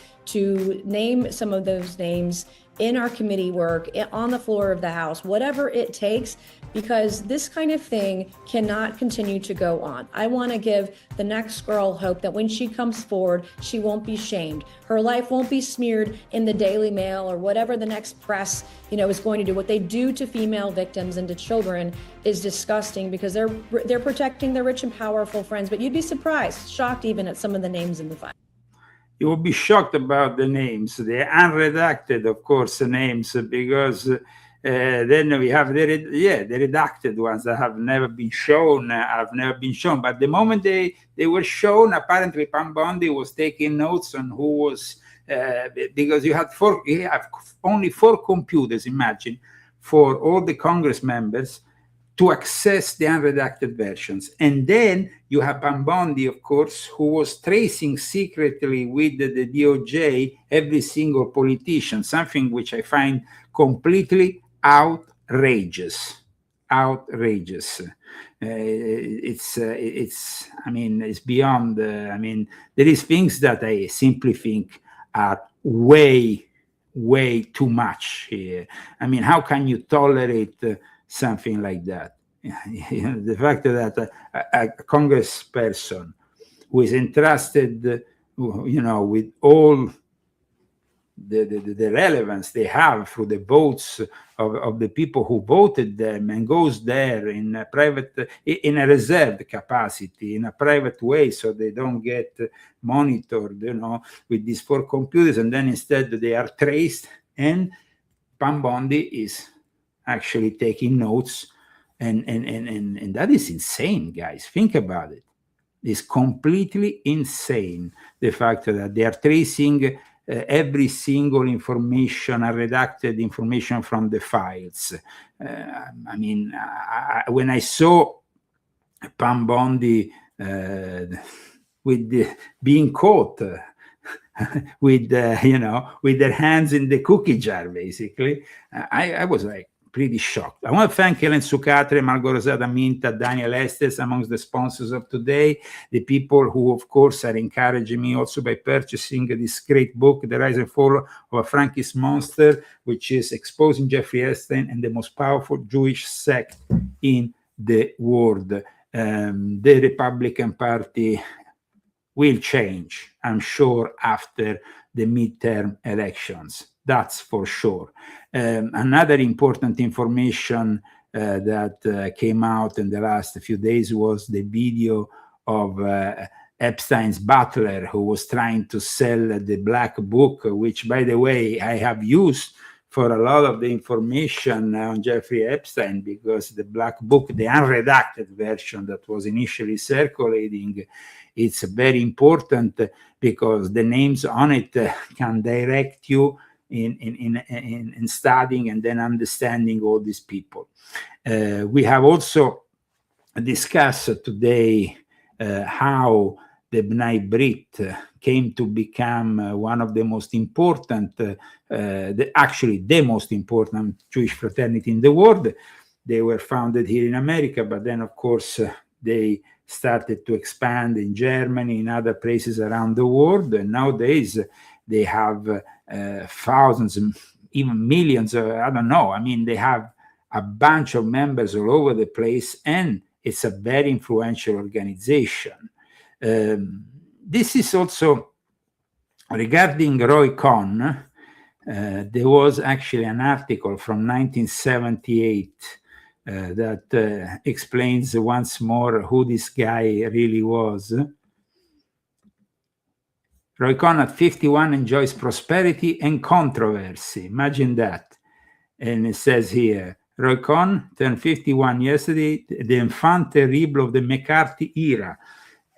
name some of those names in our committee work, on the floor of the House, whatever it takes, because this kind of thing cannot continue to go on. I want to give the next girl hope that when she comes forward, she won't be shamed. Her life won't be smeared in the Daily Mail or whatever the next press, is going to do. What they do to female victims and to children is disgusting, because they're protecting their rich and powerful friends. But you'd be surprised, shocked even at some of the names in the file. You will be shocked about the names, the unredacted, of course, names, because then we have the redacted ones that have never been shown. But the moment they were shown, apparently Pam Bondi was taking notes on who was, because you have only 4 computers, imagine, for all the Congress members to access the unredacted versions. And then you have Pam Bondi, of course, who was tracing secretly with the DOJ every single politician, something which I find completely outrageous. It's beyond, there is things that I simply think are way too much here. How can you tolerate something like that? The fact that a congressperson who is entrusted, with all the relevance they have through the votes of the people who voted them, and goes there in a reserved capacity, in a private way, so they don't get monitored, with these 4 computers, and then instead they are traced, and Pam Bondi is actually taking notes, and that is insane, guys. Think about it. It's completely insane, the fact that they are tracing every single information, redacted information from the files. When I saw Pam Bondi being caught with their hands in the cookie jar, basically, I was like pretty shocked. I want to thank Helen Sucatre, Margot Rosada Minta, Daniel Estes, amongst the sponsors of today, the people who, of course, are encouraging me also by purchasing this great book, The Rise and Fall of a Frankist Monster, which is exposing Jeffrey Epstein and the most powerful Jewish sect in the world. The Republican Party will change, I'm sure, after the midterm elections. That's for sure. Another important information that came out in the last few days was the video of Epstein's butler, who was trying to sell the black book, which, by the way, I have used for a lot of the information on Jeffrey Epstein, because the black book, the unredacted version that was initially circulating, it's very important because the names on it can direct you in studying and then understanding all these people. We have also discussed today how the B'nai Brit came to become one of the most important, actually the most important Jewish fraternity in the world. They were founded here in America, but then of course they started to expand in Germany, in other places around the world, and nowadays they have thousands, even millions, I don't know. I mean, they have a bunch of members all over the place, and it's a very influential organization. This is also regarding Roy Cohn. There was actually an article from 1978 that explains once more who this guy really was. Roy Cohn at 51 enjoys prosperity and controversy. Imagine that. And it says here, Roy Cohn turned 51 yesterday. The enfant terrible of the McCarthy era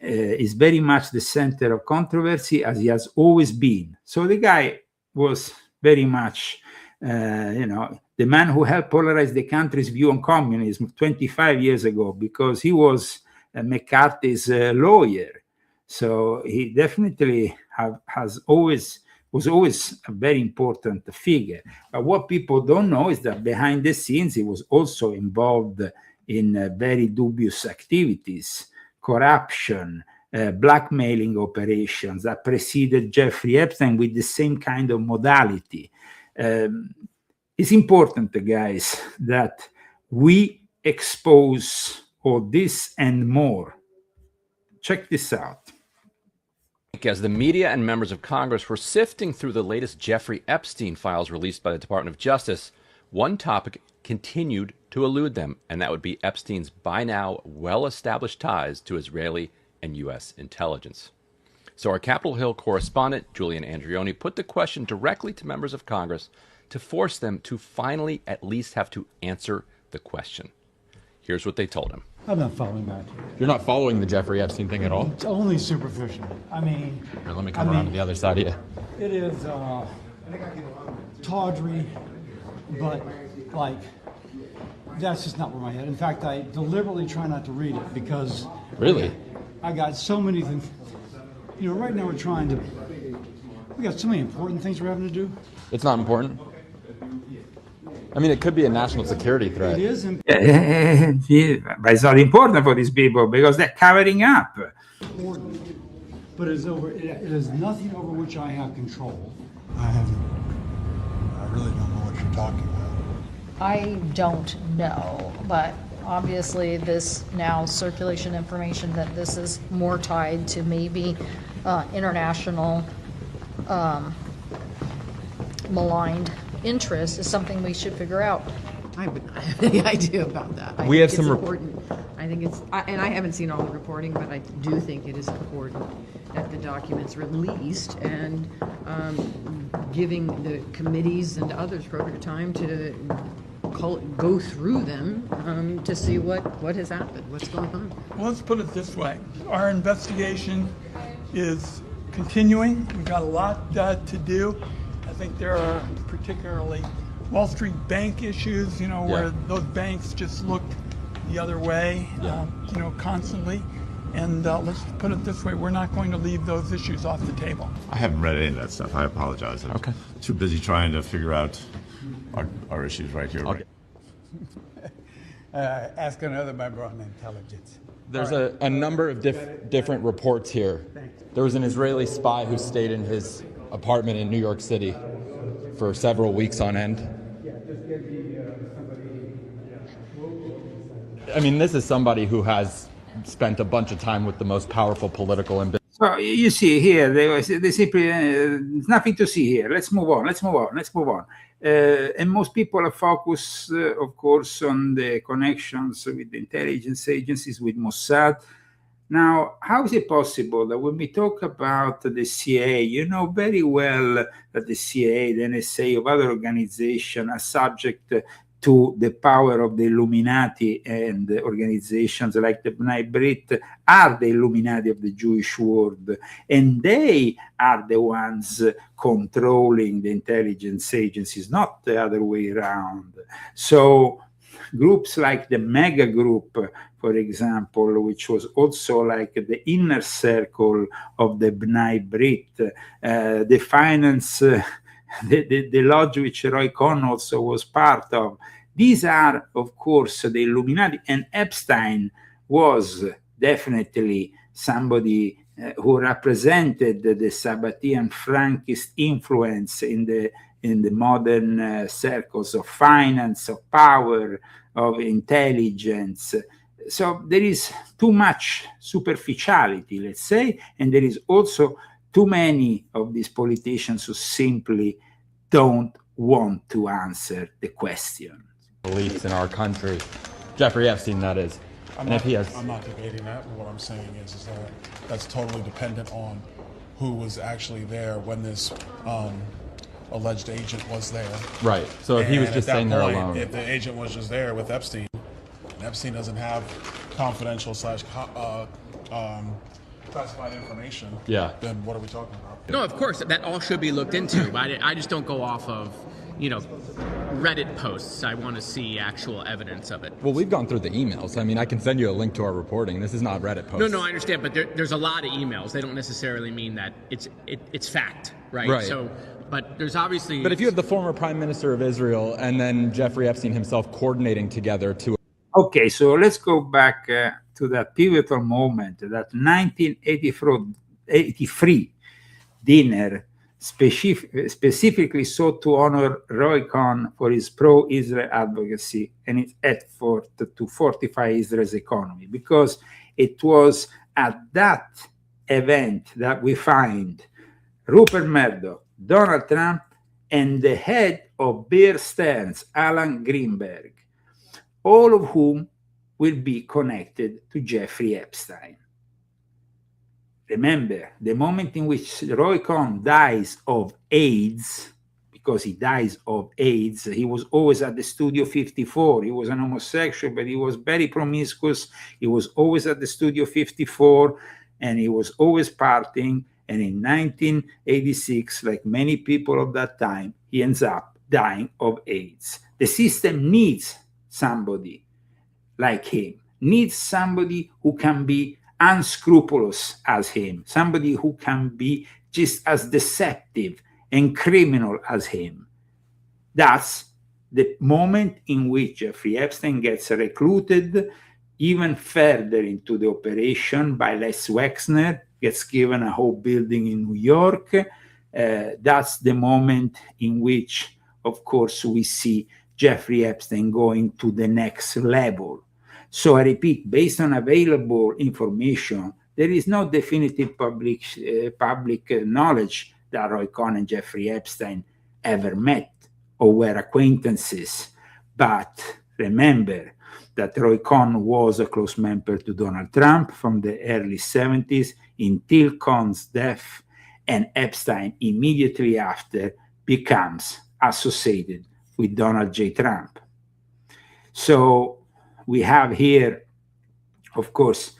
is very much the center of controversy, as he has always been. So the guy was very much, the man who helped polarize the country's view on communism 25 years ago, because he was McCarthy's lawyer. So he definitely was always a very important figure. But what people don't know is that behind the scenes, he was also involved in very dubious activities, corruption, blackmailing operations that preceded Jeffrey Epstein with the same kind of modality. It's important, guys, that we expose all this and more. Check this out. As the media and members of Congress were sifting through the latest Jeffrey Epstein files released by the Department of Justice, one topic continued to elude them, and that would be Epstein's by now well-established ties to Israeli and U.S. intelligence. So our Capitol Hill correspondent, Julian Andreoni, put the question directly to members of Congress to force them to finally at least have to answer the question. Here's what they told him. I'm not following that. You're not following the Jeffrey Epstein thing at all? It's only superficial. I mean... Here, let me come around to the other side of you. It is tawdry, but, like, that's just not where my head. In fact, I deliberately try not to read it because... Really? I got so many things... You know, right now we got so many important things we're having to do. It's not important? I mean, it could be a national security threat. It is important. But it's not important for these people because they're covering up. Important. But it is nothing over which I have control. I really don't know what you're talking about. I don't know, but obviously this now circulation information that this is more tied to maybe international maligned interest is something we should figure out. I have any idea about that. We have some some important. I think it's, and I haven't seen all the reporting, but I do think it is important that the documents released and giving the committees and others appropriate time to go through them to see what has happened, what's going on. Well, let's put it this way. Our investigation is continuing. We've got a lot to do. I think there are particularly Wall Street bank issues, where those banks just looked the other way, constantly. And let's put it this way, we're not going to leave those issues off the table. I haven't read any of that stuff. I apologize. I'm too busy trying to figure out our issues right here. Okay. Ask another member on intelligence. There's a number of different reports here. There was an Israeli spy who stayed in his apartment in New York City for several weeks on end. I mean, this is somebody who has spent a bunch of time with the most powerful political and business. So you see here, they simply, there's nothing to see here. Let's move on. And most people are focused, of course, on the connections with the intelligence agencies, with Mossad. Now, how is it possible that when we talk about the CIA, you know very well that the CIA, the NSA, of other organizations are subject to the power of the Illuminati, and organizations like the B'nai B'rith are the Illuminati of the Jewish world, and they are the ones controlling the intelligence agencies, not the other way around. So groups like the Mega Group, for example, which was also like the inner circle of the B'nai B'rith, the finance, the lodge which Roy Cohn also was part of. These are, of course, the Illuminati, and Epstein was definitely somebody who represented the Sabbatean Frankist influence in the modern circles of finance, of power, of intelligence. So there is too much superficiality, let's say, and there is also too many of these politicians who simply don't want to answer the question. Beliefs in our country. Jeffrey Epstein, that is. I'm not debating that. What I'm saying is that that's totally dependent on who was actually there when this alleged agent was there. Right. So if he was just staying there alone. If the agent was just there with Epstein, and Epstein doesn't have confidential / classified information, then what are we talking about? No, of course, that all should be looked into. But I just don't go off of, Reddit posts. I want to see actual evidence of it. Well, we've gone through the emails. I mean, I can send you a link to our reporting. This is not Reddit posts. No, I understand, but there's a lot of emails. They don't necessarily mean that it's fact, right? Right. So, but there's obviously... But if you have the former Prime Minister of Israel and then Jeffrey Epstein himself coordinating together to... Okay, so let's go back to that pivotal moment, that 1983 dinner specifically sought to honor Roy Cohn for his pro-Israel advocacy and its effort to fortify Israel's economy, because it was at that event that we find Rupert Murdoch, Donald Trump, and the head of Bear Stearns, Alan Greenberg, all of whom will be connected to Jeffrey Epstein. Remember, the moment in which Roy Cohn dies of AIDS, because he dies of AIDS, he was always at the Studio 54. He was an homosexual, but he was very promiscuous. He was always at the Studio 54, and he was always partying. And in 1986, like many people of that time, he ends up dying of AIDS. The system needs somebody like him, needs somebody who can be unscrupulous as him, somebody who can be just as deceptive and criminal as him. That's the moment in which Jeffrey Epstein gets recruited even further into the operation by Les Wexner, gets given a whole building in New York. That's the moment in which, of course, we see Jeffrey Epstein going to the next level. So I repeat, based on available information, there is no definitive public knowledge that Roy Cohn and Jeffrey Epstein ever met or were acquaintances. But remember that Roy Cohn was a close member to Donald Trump from the early 70s until Cohn's death, and Epstein immediately after becomes associated with Donald J. Trump. So we have here, of course,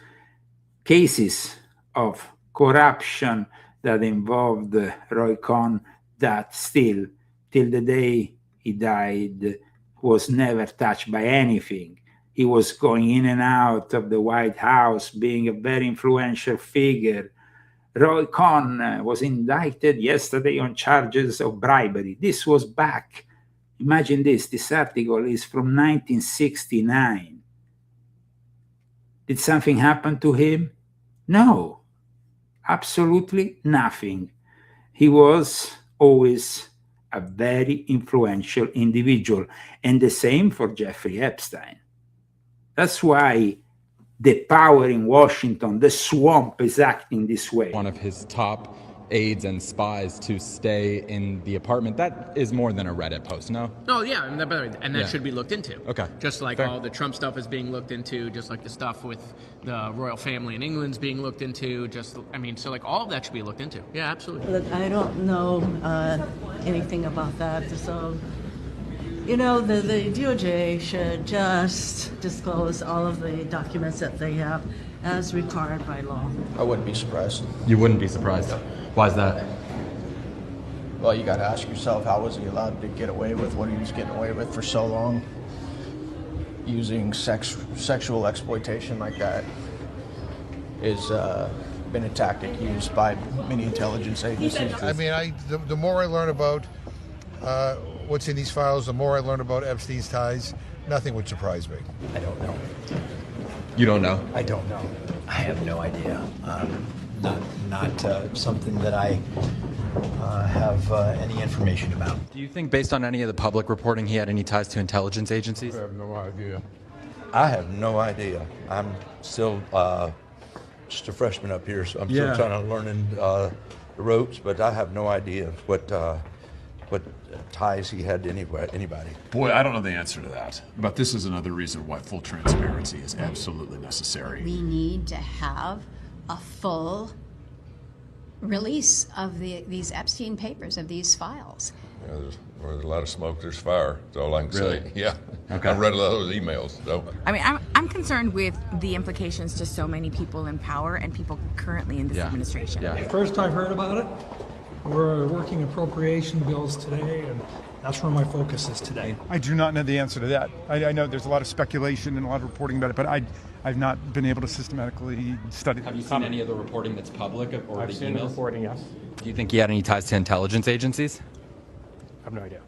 cases of corruption that involved Roy Cohn that still, till the day he died, was never touched by anything. He was going in and out of the White House, being a very influential figure. Roy Cohn was indicted yesterday on charges of bribery. This was back. Imagine this article is from 1969. Did something happen to him? No, absolutely nothing. He was always a very influential individual, and the same for Jeffrey Epstein. That's why the power in Washington, the swamp, is acting this way. One of his top aides and spies to stay in the apartment. That is more than a Reddit post, no? Oh, yeah, and that should be looked into. Okay. Just like Fair. all the Trump stuff is being looked into, just like the stuff with the royal family in England's being looked into, so like all of that should be looked into. Yeah, absolutely. Look, I don't know anything about that, so, the DOJ should just disclose all of the documents that they have as required by law. I wouldn't be surprised. You wouldn't be surprised. Why is that? Well, you got to ask yourself, how was he allowed to get away with what he was getting away with for so long? Using sexual exploitation like that is been a tactic used by many intelligence agencies. I mean, the more I learn about what's in these files, the more I learn about Epstein's ties. Nothing would surprise me. I don't know. You don't know? I don't know. I have no idea. Not something that I have any information about. Do you think, based on any of the public reporting, he had any ties to intelligence agencies? I have no idea. I have no idea. I'm still just a freshman up here, so I'm still trying to learn the ropes, but I have no idea what ties he had to anybody. Boy, I don't know the answer to that. But this is another reason why full transparency is absolutely necessary. We need to have a full release of these Epstein papers, of these files. Yeah, where there's a lot of smoke, there's fire. That's all I can say. Yeah. Okay. I read a lot of those emails. So. I mean, I'm concerned with the implications to so many people in power and people currently in this administration. Yeah. First I heard about it, we're working appropriation bills today, and that's where my focus is today. I do not know the answer to that. I know there's a lot of speculation and a lot of reporting about it, but I've not been able to systematically study. Have you seen any of the reporting that's public or I've the seen the emails? reporting, yes. Do you think he had any ties to intelligence agencies? I have no idea.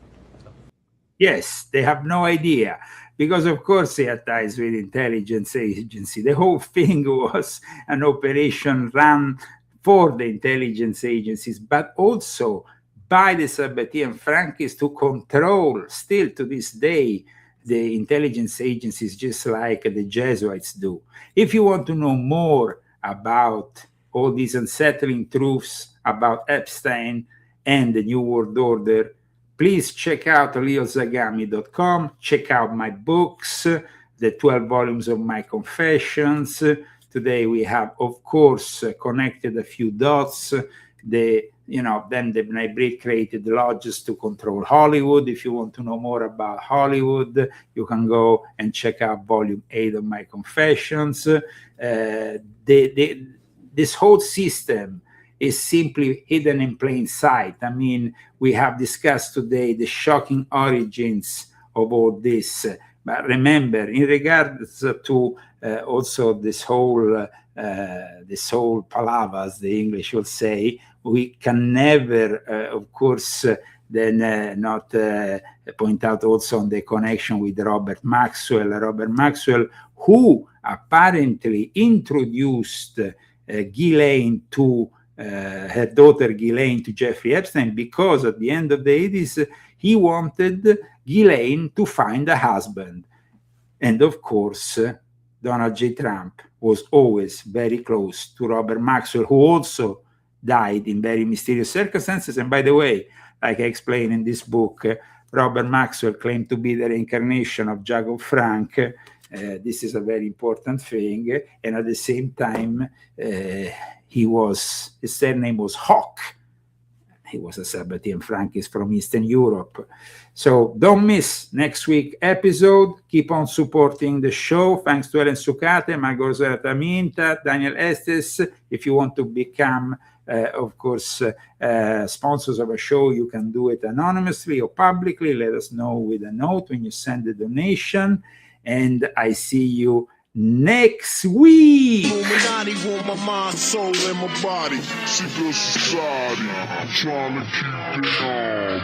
Yes, they have no idea. Because, of course, he had ties with intelligence agency. The whole thing was an operation run for the intelligence agencies, but also by the Sabbatean Frankists to control, still to this day, the intelligence agencies, just like the Jesuits do. If you want to know more about all these unsettling truths about Epstein and the New World Order, please check out leozagami.com, check out my books, the 12 volumes of my confessions. Today we have, of course, connected a few dots. Then the Nightbreed created lodges to control Hollywood. If you want to know more about Hollywood, you can go and check out volume 8 of my confessions. This whole system is simply hidden in plain sight. I mean, we have discussed today the shocking origins of all this. But remember, in regards to also this whole palavas, the English will say, we can never, of course, then not point out also on the connection with Robert Maxwell, who apparently introduced Ghislaine to her daughter Ghislaine to Jeffrey Epstein, because at the end of the 80s, he wanted Ghislaine to find a husband. And of course, Donald J. Trump was always very close to Robert Maxwell, who also died in very mysterious circumstances. And by the way, like I explained in this book, Robert Maxwell claimed to be the reincarnation of Jacob Frank. This is a very important thing. And at the same time, his surname was Hawk. He was a Sabbatean Frankist from Eastern Europe. So don't miss next week's episode. Keep on supporting the show. Thanks to Ellen Sucate, Margherita Minta, Daniel Estes. If you want to become, of course, sponsors of a show, you can do it anonymously or publicly. Let us know with a note when you send the donation. And I see you next week. Illuminati want my mind, soul, and my body. Secret society, trying to keep it on.